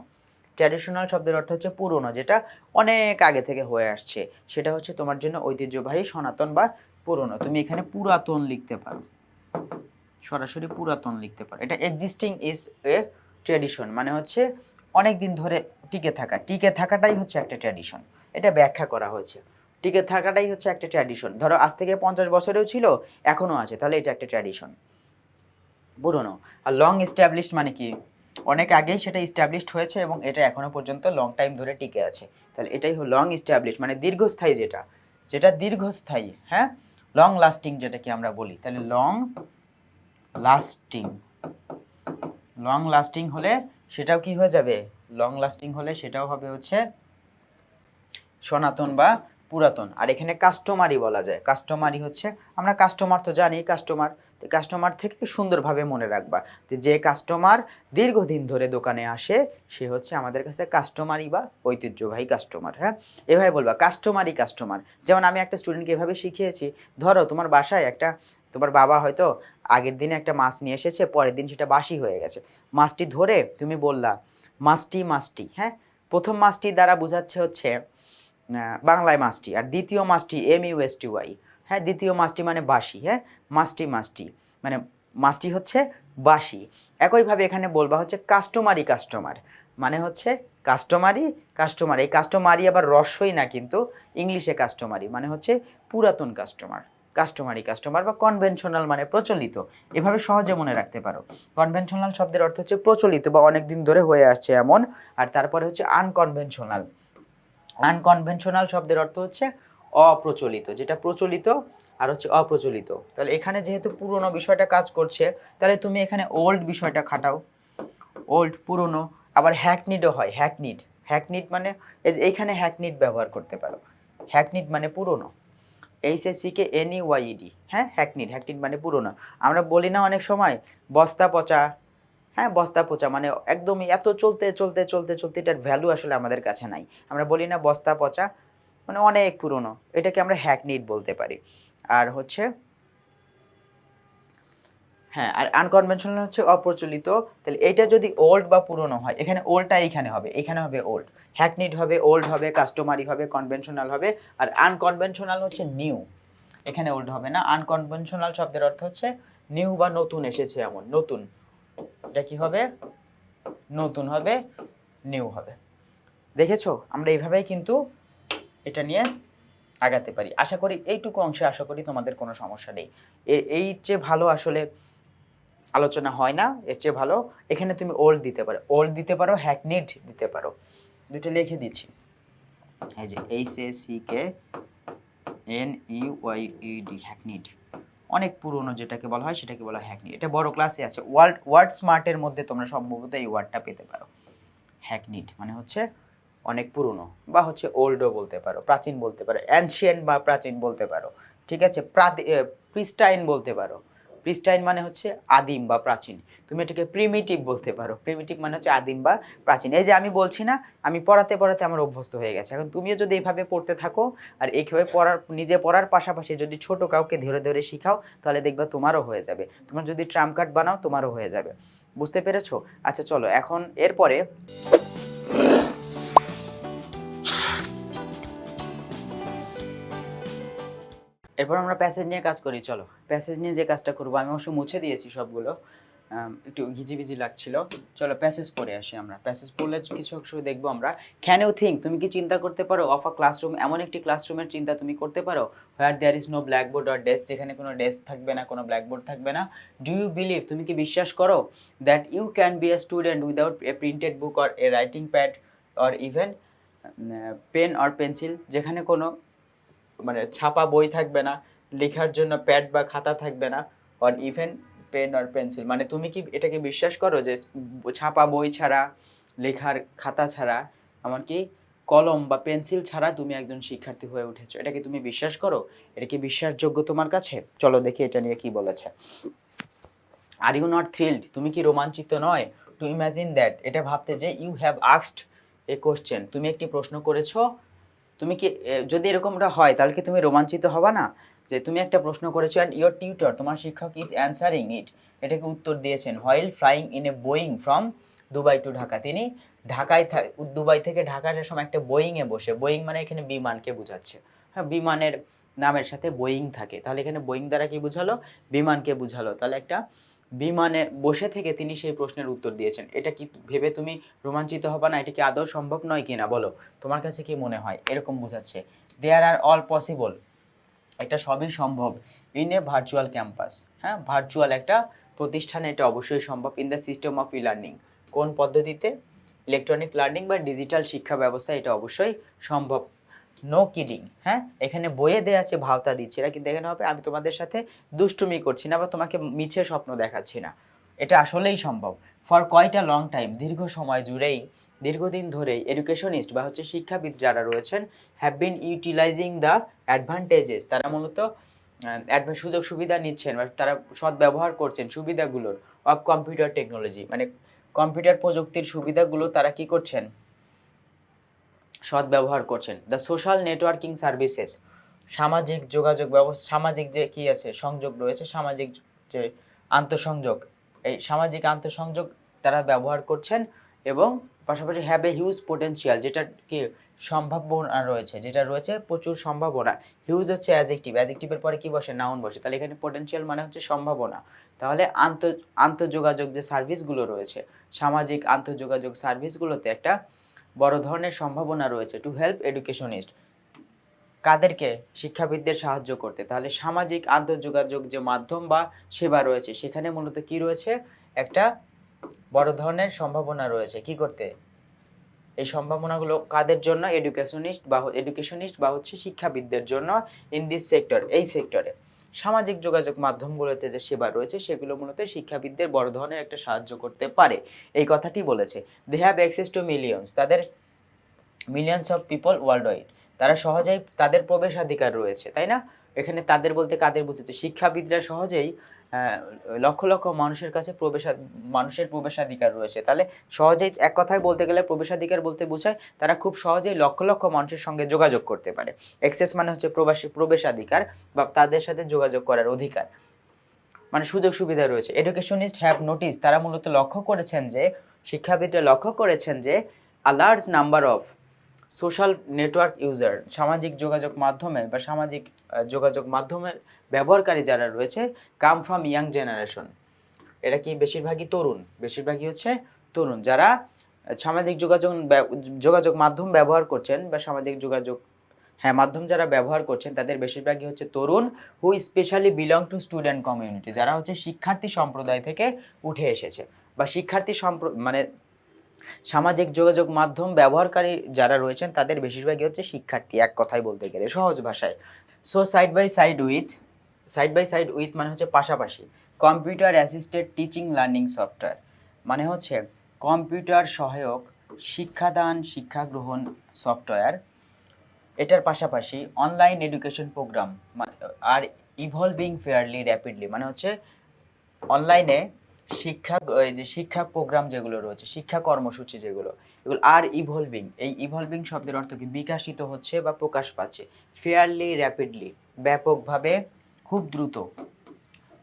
ট্র্যাডিশনাল শব্দের অর্থ হচ্ছে পুরনো, যেটা অনেক আগে থেকে হয়ে আসছে, সেটা হচ্ছে তোমার জন্য ঐতিহ্যবাহী, সনাতন বা পুরনো। তুমি এখানে পুরাতন লিখতে পারো, সরাসরি পুরাতন লিখতে পারো। এটা এক্সিস্টিং ইজ এ ট্র্যাডিশন, মানে হচ্ছে অনেক দিন ধরে টিকে থাকাটাই হচ্ছে একটা ট্র্যাডিশন, এটা ব্যাখ্যা করা হয়েছে। টিকে থাকাটাই হচ্ছে একটা ট্র্যাডিশন, ধরো আজ থেকে 50 বছরেও ছিল, এখনও আছে, তাহলে এটা একটা ট্র্যাডিশন, পুরনো। আর লং এস্টাবলিশড মানে কি, অনেক আগেই সেটা এস্টাবলিশড হয়েছে এবং এটা এখনো পর্যন্ত লং টাইম ধরে টিকে আছে, তাহলে এটাই হলো লং এস্টাবলিশড, মানে দীর্ঘস্থায়ী, যেটা দীর্ঘস্থায়ী। হ্যাঁ, লং লাস্টিং যেটাকে আমরা বলি, তাহলে লং লাস্টিং, লং লাস্টিং হলে সেটাও কি হয়ে যাবে, লং লাস্টিং হলে সেটাও হবে হচ্ছে সনাতন বা পুরাতন। আর এখানে কাস্টমারি বলা যায়, কাস্টমারি হচ্ছে, আমরা কাস্টমার তো জানি, কাস্টমার থেকে সুন্দরভাবে মনে রাখবা যে কাস্টমার দীর্ঘদিন ধরে দোকানে আসে সে হচ্ছে আমাদের কাছে কাস্টমারি বা ঐতিহ্যবাহী কাস্টমার। হ্যাঁ, এভাবে বলবা কাস্টমারি কাস্টমার। যেমন আমি একটা স্টুডেন্টকে এভাবে শিখিয়েছি, ধরো তোমার বাসায় তোমার বাবা হয়তো আগের দিনে একটা মাছ নিয়ে এসেছে, পরের দিন সেটা বাসি হয়ে গেছে, মাছটি ধরে তুমি বললা মাছটি। হ্যাঁ, প্রথম মাছটি দ্বারা বোঝাচ্ছে হচ্ছে বাংলায় মাছটি, আর দ্বিতীয় মাছটি MUSTY। হ্যাঁ, দ্বিতীয় মাছটি মানে বাসি। হ্যাঁ, মাছটি মানে মাছটি হচ্ছে বাসি। একইভাবে এখানে বলবা হচ্ছে কাস্টমার, মানে হচ্ছে কাস্টমারি, এই কাস্টমারি আবার রসই না কিন্তু, ইংলিশে কাস্টমারি মানে হচ্ছে পুরাতন কাস্টমার বা কনভেনশনাল মানে প্রচলিত, এভাবে সহজে মনে রাখতে পারো। কনভেনশনাল শব্দের অর্থ হচ্ছে প্রচলিত বা অনেক দিন ধরে হয়ে আসছে এমন। আর তারপরে হচ্ছে আনকনভেনশনাল শব্দের অর্থ হচ্ছে অপ্রচলিত, যেটা প্রচলিত আর হচ্ছে অপ্রচলিত। তাহলে এখানে যেহেতু পুরনো বিষয়টা কাজ করছে, তাহলে তুমি এখানে ওল্ড বিষয়টা খাটাও, ওল্ড পুরনো। আবার হ্যাকনিডও হয়, হ্যাকনিড মানে এইখানে হ্যাকনিড ব্যবহার করতে পারো, হ্যাকনিড মানে পুরনো, HACKNEYED। হ্যাঁ, হ্যাকনিড মানে পুরনো। আমরা বলি না অনেক সময় বস্তা পচা, হ্যাঁ, বস্তা পচা মানে একদমই এত চলতে এটার ভ্যালু আসলে আমাদের কাছে নাই, আমরা বলি না বস্তা পচা, মানে অনেক পুরনো, এটাকে আমরা হ্যাকনিড বলতে পারি। আর হচ্ছে হ্যাঁ, আর আনকনভেনশনাল হচ্ছে অপ্রচলিত। তাহলে এটা যদি ওল্ড বা পুরনো হয়, এখানে ওল্ডটা এখানে হবে ওল্ড, হ্যাকনিড হবে, ওল্ড হবে, কাস্টমারি হবে, কনভেনশনাল হবে। আর আনকনভেনশনাল হচ্ছে নিউ, এখানে ওল্ড হবে না। আনকনভেনশনাল শব্দের অর্থ হচ্ছে নিউ বা নতুন এসেছে এমন, নতুন, এটা কি হবে, নতুন হবে, নিউ হবে। দেখেছো, আমরা এইভাবেই কিন্তু এটা নিয়ে আগাতে পারি। আশা করি এইটুকু অংশে তোমাদের কোনো সমস্যা নেই। এই চেয়ে ভালো আসলে আলোচনা হয় না, এর চেয়ে ভালো এখানে তুমি ওল্ড দিতে পারো, হ্যাকনিড দিতে পারো, দুটো লিখে দিচ্ছি। এই যে HACKNEYED, হ্যাকনিড, অনেক পুরনো যেটাকে বলা হয় সেটাকে বলা হয় হ্যাকনিড। এটা বড় ক্লাসে আছে, ওয়ার্ড স্মার্টের মধ্যে তোমরা সম্ভবত এই ওয়ার্ডটা পেতে পারো। হ্যাকনিড মানে হচ্ছে অনেক পুরনো বা হচ্ছে ওল্ডও বলতে পারো, প্রাচীন বলতে পারো, অ্যানশিয়েন্ট বা প্রাচীন বলতে পারো, ঠিক আছে। প্রিস্টাইন বলতে পারো, প্রিস্টাইন মানে হচ্ছে আদিম বা প্রাচীন। তুমি এটাকে প্রিমিটিভ বলতে পারো, প্রিমিটিভ মানে হচ্ছে আদিম বা প্রাচীন। এই যে আমি বলছি না, আমি পড়াতে পড়াতে আমার অভ্যস্ত হয়ে গেছে। এখন তুমিও যদি এইভাবে পড়তে থাকো আর এইভাবে নিজে পড়ার পাশাপাশি যদি ছোট কাউকে ধরে ধরে শিখাও, তাহলে দেখবা তোমারও হয়ে যাবে। তোমার যদি ট্রাম্প কার্ড বানাও, তোমারও হয়ে যাবে। বুঝতে পেরেছো? আচ্ছা চলো এখন এরপরে আমরা প্যাসেজ নিয়ে কাজ করি। চলো প্যাসেজ নিয়ে যে কাজটা করবো, আমি অবশ্য মুছে দিয়েছি সবগুলো, একটু ঘিজিবিজি লাগছিল। চলো প্যাসেজ পড়ে আসি আমরা। প্যাসেজ পড়লে কিছু অংশ দেখবো আমরা। ক্যান ইউ থিঙ্ক, তুমি কি চিন্তা করতে পারো, অফ আ ক্লাসরুম, এমন একটি ক্লাসরুমের চিন্তা তুমি করতে পারো, where there is no blackboard or desk, যেখানে কোনো ডেস্ক থাকবে না, কোনো ব্ল্যাকবোর্ড থাকবে না। ডু ইউ বিলিভ, তুমি কি বিশ্বাস করো, that you can be a student without a printed book or a writing pad or even pen or pencil, যেখানে কোনো মানে ছাপা বই থাকবে না, লেখার জন্য প্যাড বা খাতা থাকবে না, or even pen or pencil, মানে তুমি কি এটাকে বিশ্বাস করো যে ছাপা বই ছাড়া, লেখার খাতা ছাড়া, এমনকি কলম বা পেন্সিল ছাড়া তুমি একজন শিক্ষার্থী হয়ে উঠেছো? এটা কি তুমি বিশ্বাস করো? এটা কি বিশ্বাসযোগ্য তোমার কাছে? চলো দেখি এটা নিয়ে কি বলেছে। আর ইউ নট থ্রিলড, তুমি কি রোমাঞ্চিত নয়, টু ইমাজিন দ্যাট, এটা ভাবতে যে you have asked a question, তুমি একটি প্রশ্ন করেছো। তুমি কি যদি এরকমটা হয় তাহলে কি তুমি রোমাঞ্চিত হবা না, যে তুমি একটা প্রশ্ন করেছো অ্যান্ড ইয়োর টিউটর, তোমার শিক্ষক, ইজ অ্যান্সারিং ইট, এটাকে উত্তর দিয়েছেন, while flying in a Boeing from Dubai to Dhaka, তিনি ঢাকায় দুবাই থেকে ঢাকা আসার সময় একটা বোয়িংয়ে বসে, বোয়িং মানে এখানে বিমানকে বোঝাচ্ছে, হ্যাঁ বিমানের নামের সাথে বোয়িং থাকে, তাহলে এখানে বোয়িং দ্বারা কি বুঝালো, বিমানকে বুঝালো, তাহলে একটা বিমানে বসে থেকে তিনি সেই প্রশ্নের উত্তর দিয়েছেন। এটা কি ভেবে তুমি রোমাঞ্চিত হবা না? এটা কি আদৌ সম্ভব নয় কিনা বলো, তোমার কাছে কি মনে হয়? এরকম বোঝাচ্ছে। দেয়ার আর অল পসিবল, এটা সবই সম্ভব, ইন এ ভার্চুয়াল ক্যাম্পাস, হ্যাঁ ভার্চুয়াল একটা প্রতিষ্ঠানে এটা অবশ্যই সম্ভব। In the system of e learning, কোন পদ্ধতিতে, ইলেকট্রনিক লার্নিং বা ডিজিটাল শিক্ষা ব্যবস্থা, এটা অবশ্যই সম্ভব। নো কিডিং, হ্যাঁ এখানে বইয়ে দেওয়া আছে ভাওতা দিচ্ছে, এটা কিন্তু এখানে হবে আমি তোমাদের সাথে দুষ্টুমি করছি না বা তোমাকে মিছে স্বপ্ন দেখাচ্ছি না, এটা আসলেই সম্ভব। For quite a long time, দীর্ঘ সময় জুড়েই, দীর্ঘদিন ধরেই এডুকেশনিস্ট বা হচ্ছে শিক্ষাবিদ যারা রয়েছেন, have been utilising the advantages, তারা মূলত সুযোগ সুবিধা নিচ্ছেন বা তারা সদ্ব্যবহার করছেন সুবিধাগুলোর, অফ কম্পিউটার টেকনোলজি, মানে কম্পিউটার প্রযুক্তির সুবিধাগুলো তারা কি করছেন, সদ্ব্যবহার করছেন। দ্য সোশ্যাল নেটওয়ার্কিং সার্ভিসেস, সামাজিক যোগাযোগ ব্যবস্থা, সামাজিক যে কি আছে সংযোগ রয়েছে, সামাজিক যে আন্তঃসংযোগ, এই সামাজিক আন্তঃসংযোগ তারা ব্যবহার করছেন, এবং পাশাপাশি হ্যাভ এ হিউজ পোটেনশিয়াল, যেটা কি সম্ভাবনা রয়েছে, যেটা রয়েছে প্রচুর সম্ভাবনা। হিউজ হচ্ছে অ্যাডজেক্টিভ, অ্যাডজেক্টিভের পরে কি বসে, নাউন বসে, তাহলে এখানে পোটেনশিয়াল মানে হচ্ছে সম্ভাবনা। তাহলে আন্তঃযোগাযোগ যে সার্ভিসগুলো রয়েছে, সামাজিক আন্তঃযোগাযোগ সার্ভিসগুলোতে একটা বড় ধরনের সম্ভাবনা রয়েছে। টু হেল্প এডুকেশনিস্ট, কাদেরকে, শিক্ষাবিদদের সাহায্য করতে, তাহলে সামাজিক আন্তঃযোগাযোগ যে মাধ্যম বা সেবা রয়েছে সেখানে মূলত কি রয়েছে, একটা বড় ধরনের সম্ভাবনা রয়েছে কি করতে, এই সম্ভাবনাগুলো কাদের জন্য, এডুকেশনিস্ট বা হচ্ছে শিক্ষাবিদদের জন্য, ইন দিস সেক্টর, এই সেক্টরে সামাজিক যোগাযোগ মাধ্যমগুলোতে যে সেবা রয়েছে সেগুলো মূলত শিক্ষাবিদদের বড় ধরনের একটা সাহায্য করতে পারে, এই কথাটি বলেছে। They have access to millions, তাদের millions of people worldwide, তারা সহজেই তাদের প্রবেশাধিকার রয়েছে, তাই না? এখানে তাদের বলতে কাদের বুঝতে, শিক্ষাবিদরা সহজেই লক্ষ লক্ষ মানুষের কাছে মানুষের প্রবেশাধিকার রয়েছে, তাহলে সহজেই এক কথায় বলতে গেলে প্রবেশাধিকার বলতে বোঝায় তারা খুব সহজেই লক্ষ লক্ষ মানুষের সঙ্গে যোগাযোগ করতে পারে। অ্যাক্সেস মানে হচ্ছে প্রবেশাধিকার বা তাদের সাথে যোগাযোগ করার অধিকার, মানে সুযোগ সুবিধা রয়েছে। এডুকেশনিস্ট হ্যাভ নোটিস, তারা মূলত লক্ষ্য করেছেন যে, শিক্ষাবিদরা লক্ষ্য করেছেন যে, a large number of social network user, সামাজিক যোগাযোগ মাধ্যমে বা সামাজিক যোগাযোগ মাধ্যমের ব্যবহারকারী যারা রয়েছে, কাম ফ্রম ইয়াং জেনারেশন, এরা কি বেশিরভাগই তরুণ, বেশিরভাগই হচ্ছে তরুণ, যারা সামাজিক যোগাযোগ মাধ্যম ব্যবহার করছেন বা সামাজিক যোগাযোগ মাধ্যম যারা ব্যবহার করছেন তাদের বেশিরভাগই হচ্ছে তরুণ, who specially belong to student community, যারা হচ্ছে শিক্ষার্থী সম্প্রদায় থেকে উঠে এসেছে বা শিক্ষার্থী মানে সামাজিক যোগাযোগ মাধ্যম ব্যবহারকারী যারা রয়েছেন তাদের বেশিরভাগই হচ্ছে শিক্ষার্থী, এক কথায় বলতে গেলে সহজ ভাষায়। So side by side with মানে হচ্ছে পাশাপাশি, computer assisted teaching learning software মানে হচ্ছে কম্পিউটার সহায়ক শিক্ষাদান শিক্ষা গ্রহণ সফটওয়্যার, এটার পাশাপাশি অনলাইন এডুকেশন প্রোগ্রাম আর ইভলভিং ফেয়ারলি র্যাপিডলি, মানে হচ্ছে অনলাইনে শিক্ষা, এই যে শিক্ষা প্রোগ্রাম যেগুলো রয়েছে, শিক্ষা কর্মসূচি যেগুলো, এগুলো আর ইভলভিং, এই ইভলভিং শব্দের অর্থ কি বিকাশিত হচ্ছে বা প্রকাশ পাচ্ছে, ফেয়ারলি র্যাপিডলি ব্যাপকভাবে খুব দ্রুত,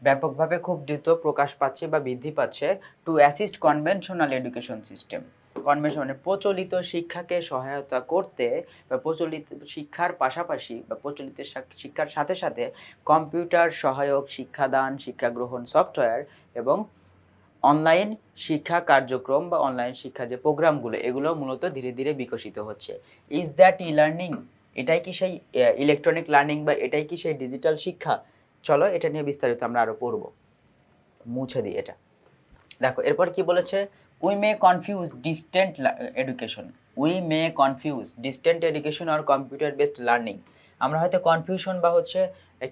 ব্যাপকভাবে খুব দ্রুত প্রকাশ পাচ্ছে বা বৃদ্ধি পাচ্ছে, two assist conventional education system, convention মানে প্রচলিত শিক্ষাকে সহায়তা করতে বা প্রচলিত শিক্ষার পাশাপাশি বা প্রচলিত শিক্ষার সাথে সাথে কম্পিউটার সহায়ক শিক্ষাদান শিক্ষা গ্রহণ সফটওয়্যার এবং অনলাইন শিক্ষা কার্যক্রম বা অনলাইন শিক্ষা যে প্রোগ্রামগুলো, এগুলো মূলত ধীরে ধীরে বিকশিত হচ্ছে। ইজ দ্যাট ই লার্নিং, এটাই কি সেই ইলেকট্রনিক লার্নিং বা এটাই কি সেই ডিজিটাল শিক্ষা? চলো এটা নিয়ে বিস্তারিত আমরা আরো পড়ব, মুছে দিই এটা। দেখো এরপর কি বলেছে, we may confuse distant education, we may confuse distant education আর কম্পিউটার বেসড লার্নিং, আমরা হয়তো কনফিউশন বা হচ্ছে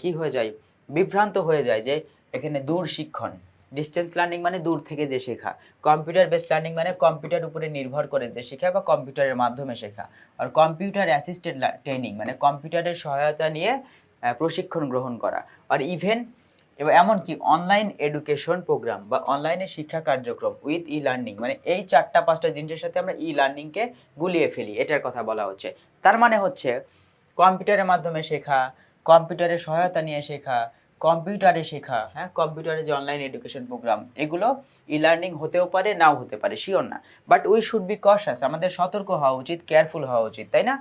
কি হয়ে যায়, বিভ্রান্ত হয়ে যায় যে এখানে দূর শিক্ষণ, ডিস্টেন্স লার্নিং মানে দূর থেকে যে শেখা, কম্পিউটার বেসড লার্নিং মানে কম্পিউটার উপরে নির্ভর করে যে শেখা বা কম্পিউটারের মাধ্যমে শেখা, আর কম্পিউটার অ্যাসিস্টেড ট্রেনিং মানে কম্পিউটারের সহায়তা নিয়ে প্রশিক্ষণ গ্রহণ করা, আর ইভেন এবং এমনকি অনলাইন এডুকেশন প্রোগ্রাম বা অনলাইনে শিক্ষা কার্যক্রম উইথ ই লার্নিং, মানে এই চারটা পাঁচটা জিনিসের সাথে আমরা ই লার্নিংকে গুলিয়ে ফেলি, এটার কথা বলা হচ্ছে। তার মানে হচ্ছে কম্পিউটারের মাধ্যমে শেখা, কম্পিউটারের সহায়তা নিয়ে শেখা, কম্পিউটারে শেখা, হ্যাঁ কম্পিউটারে যে অনলাইন এডুকেশন প্রোগ্রাম, এগুলো ই লার্নিং হতেও পারে নাও হতে পারে, শিওর না, বাট উই শুড বি কশাস, আমাদের সতর্ক হওয়া উচিত, কেয়ারফুল হওয়া উচিত, তাই না?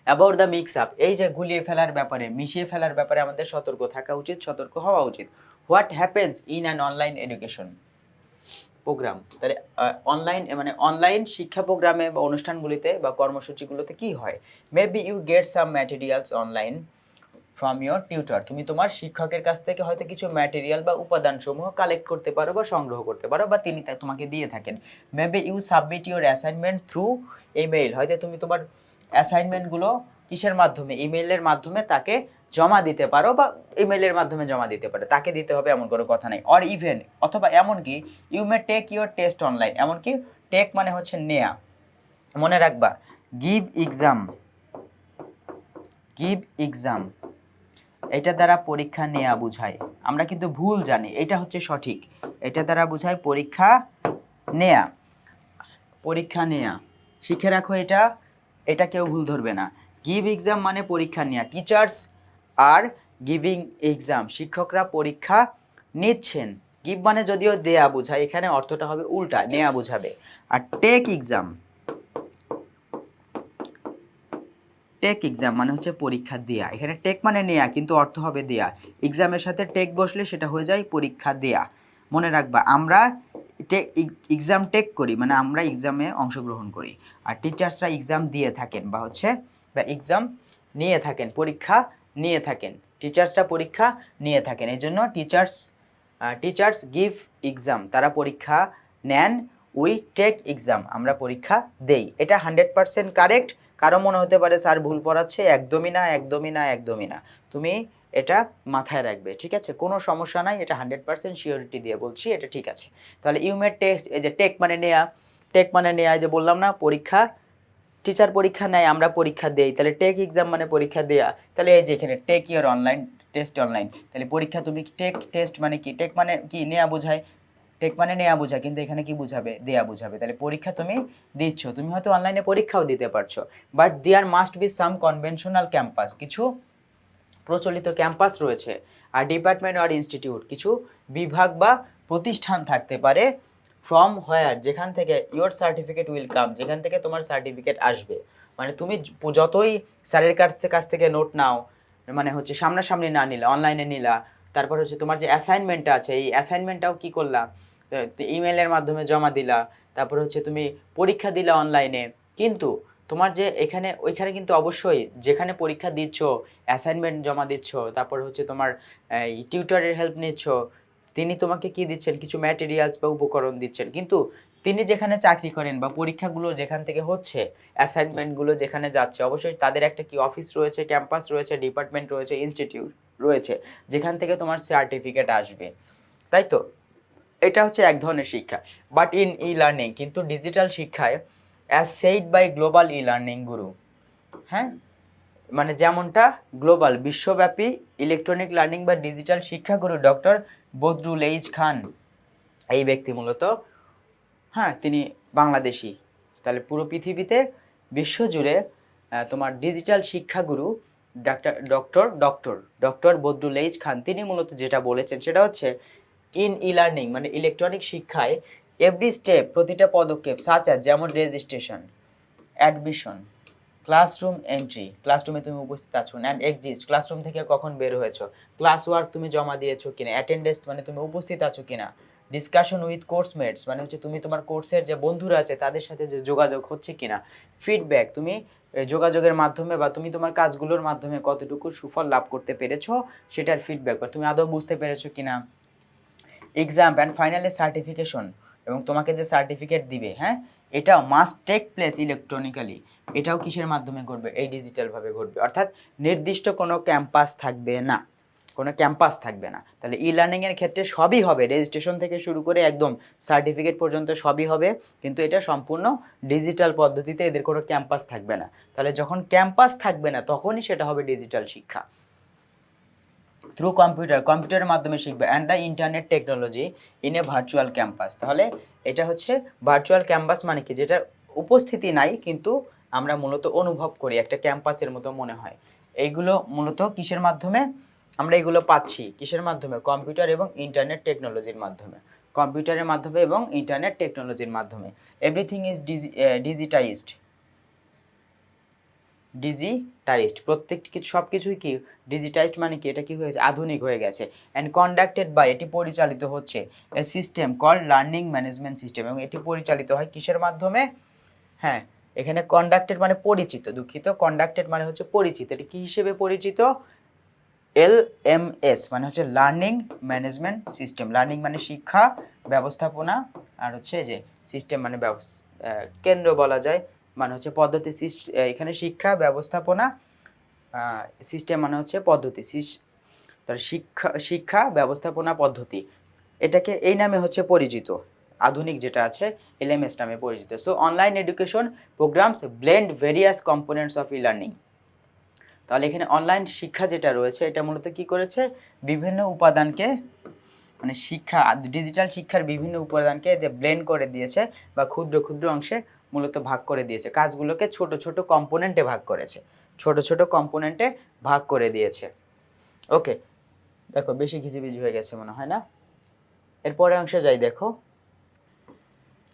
অ্যাবাউট দ্য মিক্স আপ, এই যে গুলিয়ে ফেলার ব্যাপারে, মিশিয়ে ফেলার ব্যাপারে আমাদের সতর্ক থাকা উচিত, সতর্ক হওয়া উচিত। What happens in an online education program, তাহলে অনলাইন মানে অনলাইন শিক্ষা প্রোগ্রামে বা অনুষ্ঠানগুলিতে বা কর্মসূচিগুলোতে কি হয়, maybe you get some materials online from your tutor, তুমি তোমার শিক্ষকের কাছ থেকে হয়তো কিছু ম্যাটেরিয়াল বা উপাদানসমূহ কালেক্ট করতে পারো বা সংগ্রহ করতে পারো বা তিনি তোমাকে দিয়ে থাকেন। Maybe you submit your assignment through email, হয়তো তুমি তোমার অ্যাসাইনমেন্টগুলো কিসের মাধ্যমে, ইমেইলের মাধ্যমে তাকে জমা দিতে পারো বা ইমেইলের মাধ্যমে জমা দিতে পারো, তাকে দিতে হবে এমন কোনো কথা নেই। অর ইভেন অথবা এমনকি you may take your test online, এমনকি টেক মানে হচ্ছে নেয়া, মনে রাখবা গিভ এক্সাম, গিভ এক্সাম এটা দ্বারা পরীক্ষা নেয়া বোঝায়, আমরা কিন্তু ভুল জানি, এটা হচ্ছে সঠিক, এটা দ্বারা বোঝায় পরীক্ষা নেয়া, পরীক্ষা নেয়া, শিখে রাখো এটা, এটা কেউ ভুল ধরবে না। গিভ এক্সাম মানে পরীক্ষা নেয়া, টিচার্স আর গিভিং এক্সাম, শিক্ষকরা পরীক্ষা নিচ্ছেন, গিভ মানে যদিও দেয়া বোঝায়, এখানে অর্থটা হবে উল্টা, নেয়া বোঝাবে। আর টেক এক্সাম, টেক এক্সাম মানে হচ্ছে পরীক্ষা দেয়া, এখানে টেক মানে নেয়া কিন্তু অর্থ হবে দেয়া, এক্সামের সাথে টেক বসলে সেটা হয়ে যায় পরীক্ষা দেয়া, মনে রাখবা আমরা এক্সাম টেক করি মানে আমরা এক্সামে অংশগ্রহণ করি, আর টিচার্সরা এক্সাম দিয়ে থাকেন বা হচ্ছে বা এক্সাম নিয়ে থাকেন, পরীক্ষা নিয়ে থাকেন, টিচার্সরা পরীক্ষা নিয়ে থাকেন, এই জন্য টিচার্স গিভ এক্সাম, তারা পরীক্ষা নেন, উই টেক এক্সাম, আমরা পরীক্ষা দেই, এটা 100% কারেক্ট। কারো মনে হতে পারে স্যার ভুল পড়াচ্ছে, একদমই না, একদমই না, একদমই না, তুমি এটা মাথায় রাখবে, ঠিক আছে, কোনো সমস্যা নাই, এটা 100% শিওরিটি দিয়ে বলছি, এটা ঠিক আছে। তাহলে ইউমেট টেস্ট, এই যে টেক মানে নেয়া, টেক মানে নেয়া, যে বললাম না পরীক্ষা, টিচার পরীক্ষা নেয়, আমরা পরীক্ষা দেই, তাহলে টেক এক্সাম মানে পরীক্ষা দেয়া, তাহলে এই যে এখানে টেক ইয়ার অনলাইন টেস্ট অনলাইন, তাহলে পরীক্ষা তুমি টেক, টেস্ট মানে কি, টেক মানে কি নেয়া বোঝায়, টেক মানে নেয়া বোঝায়, কিন্তু এখানে কি বুঝাবে, দেয়া বুঝাবে, তাহলে পরীক্ষা তুমি দিচ্ছ, তুমি হয়তো অনলাইনে পরীক্ষাও দিতে পারছো, but there must be some conventional campus, কিছু প্রচলিত ক্যাম্পাস রয়েছে, আর ডিপার্টমেন্ট আর ইনস্টিটিউট, কিছু বিভাগ বা প্রতিষ্ঠান থাকতে পারে, ফ্রম হোয়ার যেখান থেকে ইয়োর সার্টিফিকেট উইল কাম, যেখান থেকে তোমার সার্টিফিকেট আসবে, মানে তুমি যতই স্যারের কাছ থেকে নোট নাও, মানে হচ্ছে সামনাসামনি না নিলা, অনলাইনে নিলা, তারপর হচ্ছে তোমার যে অ্যাসাইনমেন্টটা আছে, এই অ্যাসাইনমেন্টটাও কি করলা, ইমেলের মাধ্যমে জমা দিলা, তারপর হচ্ছে তুমি পরীক্ষা দিলা অনলাইনে, কিন্তু তোমার যে এখানে ওইখানে কিন্তু অবশ্যই যেখানে পরীক্ষা দিচ্ছ, অ্যাসাইনমেন্ট জমা দিচ্ছ, তারপর হচ্ছে তোমার টিউটরের হেল্প নিচ্ছ, তিনি তোমাকে কি দিচ্ছেন, কিছু ম্যাটেরিয়ালস বা উপকরণ দিচ্ছেন, কিন্তু তিনি যেখানে চাকরি করেন বা পরীক্ষাগুলো যেখান থেকে হচ্ছে, অ্যাসাইনমেন্টগুলো যেখানে যাচ্ছে, অবশ্যই তাদের একটা কি অফিস রয়েছে, ক্যাম্পাস রয়েছে, ডিপার্টমেন্ট রয়েছে, ইনস্টিটিউট রয়েছে, যেখান থেকে তোমার সার্টিফিকেট আসবে, তাই তো? এটা হচ্ছে এক ধরনের শিক্ষা। বাট ইন ই লার্নিং, কিন্তু ডিজিটাল শিক্ষায় as said by global e learning guru, হ্যাঁ, মানে যেমনটা গ্লোবাল বিশ্বব্যাপী ইলেকট্রনিক লার্নিং বা ডিজিটাল শিক্ষাগুরু ডক্টর বদরুল এইচ খান, এই ব্যক্তি মূলত, হ্যাঁ, তিনি বাংলাদেশি। তাহলে পুরো পৃথিবীতে বিশ্বজুড়ে তোমার ডিজিটাল শিক্ষাগুরু ডক্টর বদরুল এইচ খান, তিনি মূলত যেটা বলেছেন সেটা হচ্ছে ইন ই লার্নিং মানে ইলেকট্রনিক শিক্ষায় এভরি স্টেপ, প্রতিটা পদক্ষেপ, সাচ অ্যাজ যেমন রেজিস্ট্রেশন, অ্যাডমিশন, ক্লাসরুম এন্ট্রি, ক্লাসরুমে তুমি উপস্থিত আছো, অ্যান্ড এক্সিস্ট, ক্লাসরুম থেকে কখন বের হয়েছো, ক্লাস ওয়ার্ক তুমি জমা দিয়েছো কিনা, অ্যাটেন্ডেন্স মানে তুমি উপস্থিত আছো কিনা, ডিসকাশন উইথ কোর্সমেটস মানে হচ্ছে তুমি তোমার কোর্সের যে বন্ধুরা আছে তাদের সাথে যে যোগাযোগ হচ্ছে কিনা, ফিডব্যাক তুমি যোগাযোগের মাধ্যমে বা তুমি তোমার কাজগুলোর মাধ্যমে কতটুকু সুফল লাভ করতে পেরেছো সেটার ফিডব্যাক, বা তুমি আদৌ বুঝতে পেরেছো কিনা, এক্সাম অ্যান্ড ফাইনালি সার্টিফিকেশন, এবং তোমাকে যে সার্টিফিকেট দিবে, হ্যাঁ, এটাও মাস্ট টেক প্লেস ইলেকট্রনিক্যালি, এটাও কিসের মাধ্যমে ঘটবে, এই ডিজিটালভাবে ঘটবে। অর্থাৎ নির্দিষ্ট কোনো ক্যাম্পাস থাকবে না, কোনো ক্যাম্পাস থাকবে না। তাহলে ই লার্নিংয়ের ক্ষেত্রে সবই হবে, রেজিস্ট্রেশন থেকে শুরু করে একদম সার্টিফিকেট পর্যন্ত সবই হবে, কিন্তু এটা সম্পূর্ণ ডিজিটাল পদ্ধতিতে, এদের কোনো ক্যাম্পাস থাকবে না। তাহলে যখন ক্যাম্পাস থাকবে না তখনই সেটা হবে ডিজিটাল শিক্ষা। থ্রু কম্পিউটারের মাধ্যমে শিখবে, and the internet technology in a virtual campus. তাহলে এটা হচ্ছে ভার্চুয়াল ক্যাম্পাস মানে কি, যেটার উপস্থিতি নাই কিন্তু আমরা মূলত অনুভব করি একটা ক্যাম্পাসের মতো মনে হয়। এইগুলো মূলত কিসের মাধ্যমে আমরা এগুলো পাচ্ছি, কিসের মাধ্যমে, কম্পিউটার এবং ইন্টারনেট টেকনোলজির মাধ্যমে, কম্পিউটারের মাধ্যমে এবং ইন্টারনেট টেকনোলজির মাধ্যমে। এভরিথিং ইজ ডিজিটাইজড, প্রত্যেকটি কিছু সব কিছুই কি ডিজিটাইজড মানে কি, এটা কি হয়েছে, আধুনিক হয়ে গেছে। অ্যান্ড কন্ডাক্টেড বাই, এটি পরিচালিত হচ্ছে, a system call learning management system, এবং এটি পরিচালিত হয় কিসের মাধ্যমে, হ্যাঁ, এখানে কন্ডাক্টেড মানে পরিচিত, দুঃখিত, কন্ডাক্টেড মানে হচ্ছে পরিচিত, এটি কি হিসেবে পরিচিত, LMS মানে হচ্ছে লার্নিং ম্যানেজমেন্ট সিস্টেম, লার্নিং মানে শিক্ষা ব্যবস্থাপনা, আর হচ্ছে যে সিস্টেম মানে কেন্দ্র বলা যায়, মানে হচ্ছে পদ্ধতি, এখানে শিক্ষা ব্যবস্থাপনা, সিস্টেম মানে হচ্ছে পদ্ধতি, তার শিক্ষা ব্যবস্থাপনা পদ্ধতি, এটাকে এই নামে হচ্ছে পরিচিত, আধুনিক যেটা আছে LMS নামে পরিচিত। So online education programs blend various components of e learning. তাহলে এখানে অনলাইন শিক্ষা যেটা রয়েছে এটা মূলত কি করেছে, বিভিন্ন উপাদানকে, মানে শিক্ষা, ডিজিটাল শিক্ষার বিভিন্ন উপাদানকে যে ব্লেন্ড করে দিয়েছে বা ক্ষুদ্র ক্ষুদ্র অংশে মূলত ভাগ করে দিয়েছে, কাজগুলোকে ছোট ছোট কম্পোনেন্টে ভাগ করেছে, ছোট ছোট কম্পোনেন্টে ভাগ করে দিয়েছে। ওকে, দেখো বেশি ঘিজিবিজি হয়ে গেছে মনে হয় না, এরপরে অংশে যাই। দেখো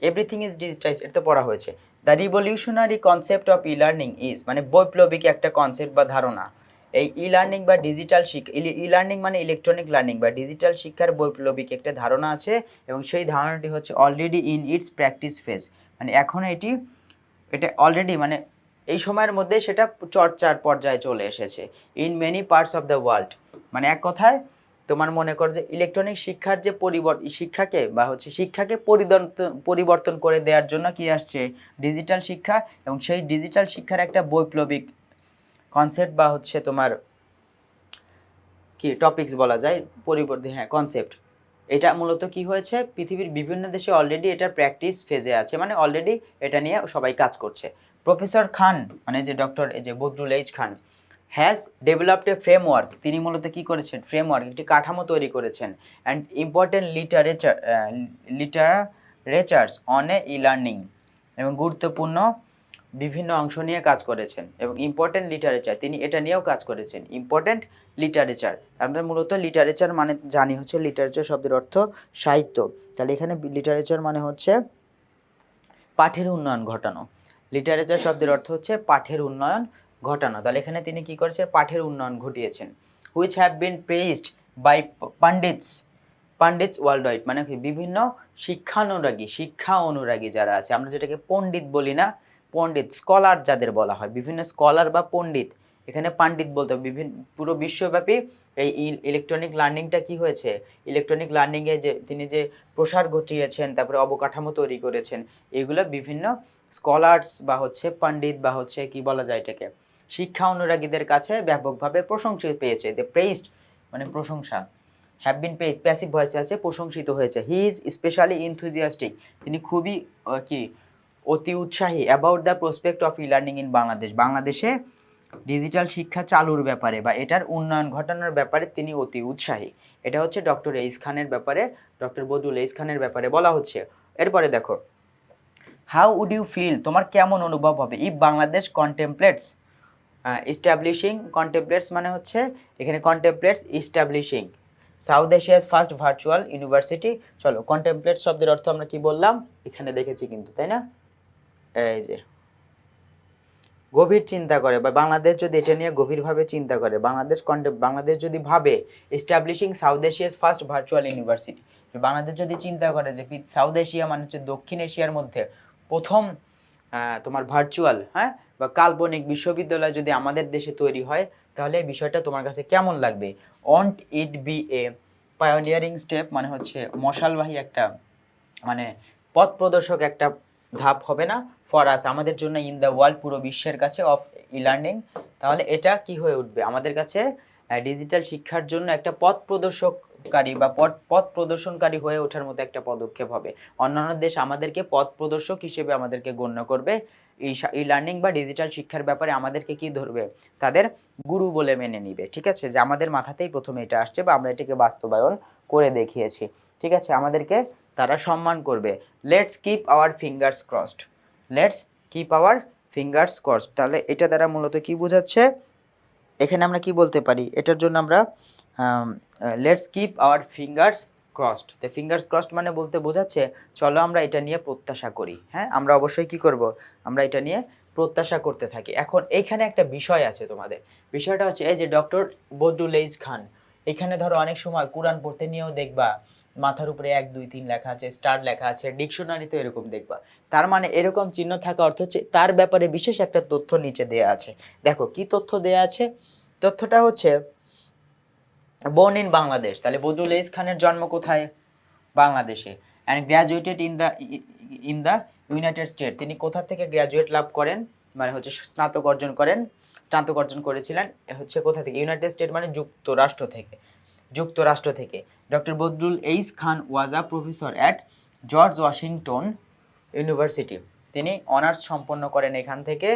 এভরিথিং ইজ ডিজিটাইজ, এটা তো পড়া হয়েছে। The revolutionary concept of e learning is, মানে বৈপ্লবিক একটা কনসেপ্ট বা ধারণা, এই ই লার্নিং বা ডিজিটাল শিক্ষা, ই লার্নিং মানে ইলেকট্রনিক লার্নিং বা ডিজিটাল শিক্ষার বৈপ্লবিক একটা ধারণা আছে, এবং সেই ধারণাটি হচ্ছে already in it's practice phase, মানে এখন এটা অলরেডি মানে এই সময়ের মধ্যে সেটা চর্চার পর্যায়ে চলে এসেছে, in many parts of the world, মানে এক কথায় তোমার মনে কর যে ইলেকট্রনিক শিক্ষার যে শিক্ষাকে পরিবর্তন করে দেওয়ার জন্য কি আসছে, ডিজিটাল শিক্ষা, এবং সেই ডিজিটাল শিক্ষার একটা বৈপ্লবিক কনসেপ্ট বা হচ্ছে তোমার কি টপিকস বলা যায়, কনসেপ্ট, এটা মূলত কি হয়েছে, পৃথিবীর বিভিন্ন দেশে অলরেডি এটা প্র্যাকটিস ফেজে আছে, মানে অলরেডি এটা নিয়ে সবাই কাজ করছে। প্রফেসর খান মানে যে doctor Badrul H Khan has developed A framework, তিনি মূলত কি করেছেন, ফ্রেমওয়ার্ক, একটি কাঠামো তৈরি করেছেন, and important literatures on a e learning, এবং গুরুত্বপূর্ণ বিভিন্ন অংশ নিয়ে কাজ করেছেন, এবং ইম্পর্টেন্ট লিটারেচার, তিনি এটা নিয়েও কাজ করেছেন, ইম্পর্টেন্ট লিটারেচার, আমরা মূলত লিটারেচার মানে জানি হচ্ছে, লিটারেচার শব্দের অর্থ সাহিত্য, তাহলে এখানে লিটারেচার মানে হচ্ছে পাঠের উন্নয়ন ঘটানো, লিটারেচার শব্দের অর্থ হচ্ছে পাঠের উন্নয়ন ঘটানো, তাহলে এখানে তিনি কি করেছেন, পাঠের উন্নয়ন ঘটিয়েছেন, which have been praised by pundits worldwide, মানে বিভিন্ন শিক্ষা অনুরাগী যারা আছে, আমরা যেটাকে পণ্ডিত বলি না, পণ্ডিত স্কলার যাদের বলা হয়, বিভিন্ন স্কলার বা পণ্ডিত, এখানে পাণ্ডিত বলতে হবে, বিভিন্ন পুরো বিশ্বব্যাপী এই ইলেকট্রনিক লার্নিংটা কি হয়েছে, ইলেকট্রনিক লার্নিংয়ে যে তিনি যে প্রসার ঘটিয়েছেন, তারপরে অবকাঠামো তৈরি করেছেন, এগুলো বিভিন্ন স্কলার্স বা হচ্ছে পণ্ডিত বা হচ্ছে কি বলা যায় এটাকে, শিক্ষা অনুরাগীদের কাছে ব্যাপকভাবে প্রশংসা পেয়েছে, যে প্রেইজড মানে প্রশংসা, হ্যাভ বিন প্যাসিভ ভয়েসে আছে প্রশংসিত হয়েছে। হি ইজ স্পেশালি ইনথুজিয়াস্টিক, তিনি খুবই কি অতি উৎসাহী about the prospect of e learning in Bangladesh, বাংলাদেশে ডিজিটাল শিক্ষা চালুর ব্যাপারে বা এটার উন্নয়ন ঘটানোর ব্যাপারে তিনি অতি উৎসাহী। এটা হচ্ছে ডক্টর এইচ খানের ব্যাপারে, ডক্টর বদরুল এইচ খানের ব্যাপারে বলা হচ্ছে। এরপরে দেখো, হাউ উড ইউ ফিল, তোমার কেমন অনুভব হবে if Bangladesh contemplates establishing, contemplates মানে হচ্ছে এখানে contemplates establishing South Asia's first virtual university. চলো কন্টেমপ্লেটস শব্দের অর্থ আমরা কি বললাম এখানে দেখেছি কিন্তু, তাই না? এই যে গভীর চিন্তা করে বা বাংলাদেশ যদি এটা নিয়ে গভীরভাবে চিন্তা করে, বাংলাদেশ যদি ভাবে establishing south Asia's first virtual university, Bangladesh যদি চিন্তা করে যে সাউথ এশিয়া মানে হচ্ছে দক্ষিণ এশিয়ার মধ্যে প্রথম তোমার ভার্চুয়াল বা কাল্পনিক বিশ্ববিদ্যালয় যদি আমাদের দেশে তৈরি হয়, তাহলে এই বিষয়টা তোমার কাছে কেমন লাগবে? Won't it B A pioneering step, মানে হচ্ছে মশালবাহী একটা মানে পথ প্রদর্শক একটা ধাপ হবে না ফর আস, আমাদের জন্য, ইন দ্য ওয়ার্ল্ড, পুরো বিশ্বের কাছে, অফ ই লার্নিং, তাহলে এটা কি হয়ে উঠবে আমাদের কাছে ডিজিটাল শিক্ষার জন্য একটা পথ প্রদর্শককারী বা পথ প্রদর্শনকারী হয়ে ওঠার মতো একটা পদক্ষেপ হবে। অন্যান্য দেশ আমাদেরকে পথ প্রদর্শক হিসেবে আমাদেরকে গণ্য করবে, ই লার্নিং বা ডিজিটাল শিক্ষার ব্যাপারে আমাদেরকে কি ধরবে, তাদের গুরু বলে মেনে নিবে। ঠিক আছে, যে আমাদের মাথাতেই প্রথমে এটা আসছে বা আমরা এটাকে বাস্তবায়ন করে দেখিয়েছি। ঠিক আছে, আমাদেরকে তারা সম্মান করবে। Let's keep our fingers crossed, let's keep our fingers crossed, তাহলে এটা দ্বারা মূলত কি বোঝাচ্ছে, এখানে আমরা কি বলতে পারি, এটার জন্য আমরা let's keep our fingers crossed, তো ফিঙ্গার্স ক্রসড মানে বলতে বোঝাচ্ছে চলো আমরা এটা নিয়ে প্রত্যাশা করি। হ্যাঁ, আমরা অবশ্যই কি করব, আমরা এটা নিয়ে প্রত্যাশা করতে থাকি। এখন এইখানে একটা বিষয় আছে তোমাদের, বিষয়টা হচ্ছে এই যে ডক্টর বদরুল এইচ খান, এখানে ধরো অনেক সময় কোরআন পড়তে নিয়েও দেখবা মাথার উপরে 1 2 3 লেখা আছে, স্টার লেখা আছে, ডিকশনারিতে এরকম দেখবা। তার মানে এরকম চিহ্ন থাকা অর্থ হচ্ছে তার ব্যাপারে বিশেষ একটা তথ্য নিচে দেয়া আছে। দেখো কি তথ্য দেয়া আছে, তথ্যটা হচ্ছে বোর্ন ইন বাংলাদেশ, তাহলে বদরুল এইচ খানের জন্ম কোথায়? বাংলাদেশে। And graduated in the United state, তিনি কোথা থেকে গ্র্যাজুয়েট লাভ করেন, মানে হচ্ছে স্নাতক অর্জন করেছিলেন হচ্ছে কোথা থেকে? ইউনাইটেড স্টেট মানে যুক্তরাষ্ট্র থেকে। Doctor Badrul H Khan was a professor at George Washington university, তিনি অনার্স সম্পন্ন করেন এখান থেকে,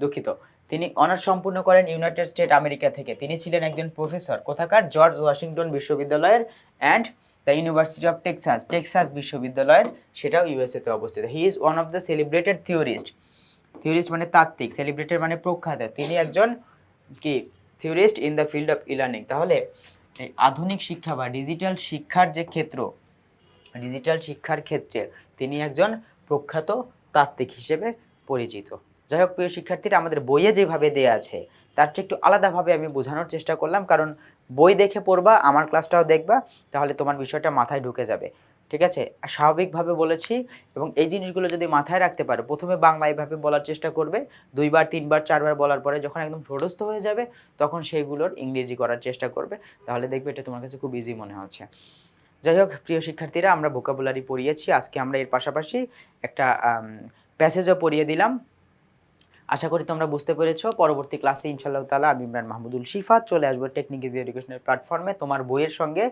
দুঃখিত, তিনি অনার্স সম্পূর্ণ করেন ইউনাইটেড স্টেট আমেরিকা থেকে। তিনি ছিলেন একজন প্রফেসর কোথাকার? জর্জ ওয়াশিংটন বিশ্ববিদ্যালয়ের and the university of Texas বিশ্ববিদ্যালয়ের, সেটাও ইউএসএতে অবস্থিত। He is one of the celebrated theorist মানে তাত্ত্বিক, সেলিব্রেটেড মানে প্রখ্যাত, তিনি একজন কি theorist in the field of e learning. তাহলে এই আধুনিক শিক্ষা বা ডিজিটাল শিক্ষার ক্ষেত্রে তিনি একজন প্রখ্যাত তাত্ত্বিক হিসেবে পরিচিত। যাই হোক প্রিয় শিক্ষার্থীরা, আমাদের বইয়ে যেভাবে দেয়া আছে তার চেয়ে একটু আলাদাভাবে আমি বোঝানোর চেষ্টা করলাম, কারণ বই দেখে পড়বা, আমার ক্লাসটাও দেখবা, তাহলে তোমার বিষয়টা মাথায় ঢুকে যাবে। ঠিক আছে, স্বাভাবিকভাবে বলেছি, এবং এই জিনিসগুলো যদি মাথায় রাখতে পারো, প্রথমে বাংলা এইভাবে বলার চেষ্টা করবে, 2 বার 3 বার 4 বার বলার পরে যখন একদম ঠোঁটস্থ হয়ে যাবে তখন সেইগুলোর ইংরেজি করার চেষ্টা করবে, তাহলে দেখবে এটা তোমার কাছে খুব ইজি মনে হচ্ছে। যাই হোক প্রিয় শিক্ষার্থীরা, আমরা ভোকাবুলারি পড়িয়েছি, আজকে আমরা এর পাশাপাশি একটা প্যাসেজও পড়িয়ে দিলাম। আশা করি তোমরা বুঝতে পেরেছো। পরবর্তী ক্লাসে ইনশাআল্লাহ তাআলা আমি ইমরান মাহমুদুল শিফাত চলে আসবো টেকনিক ইজি এডুকেশনের প্ল্যাটফর্মে তোমার বইয়ের সঙ্গে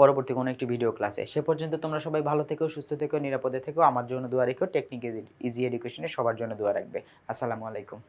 পরবর্তী কোনো একটি ভিডিও ক্লাসে। সে পর্যন্ত তোমরা সবাই ভালো থেকো, সুস্থ থেকো, নিরাপদে থেকো, আমার জন্য দোয়া রেখো, টেকনিক ইজি এডুকেশনে সবার জন্য দোয়া রাখবে। আসসালামু আলাইকুম।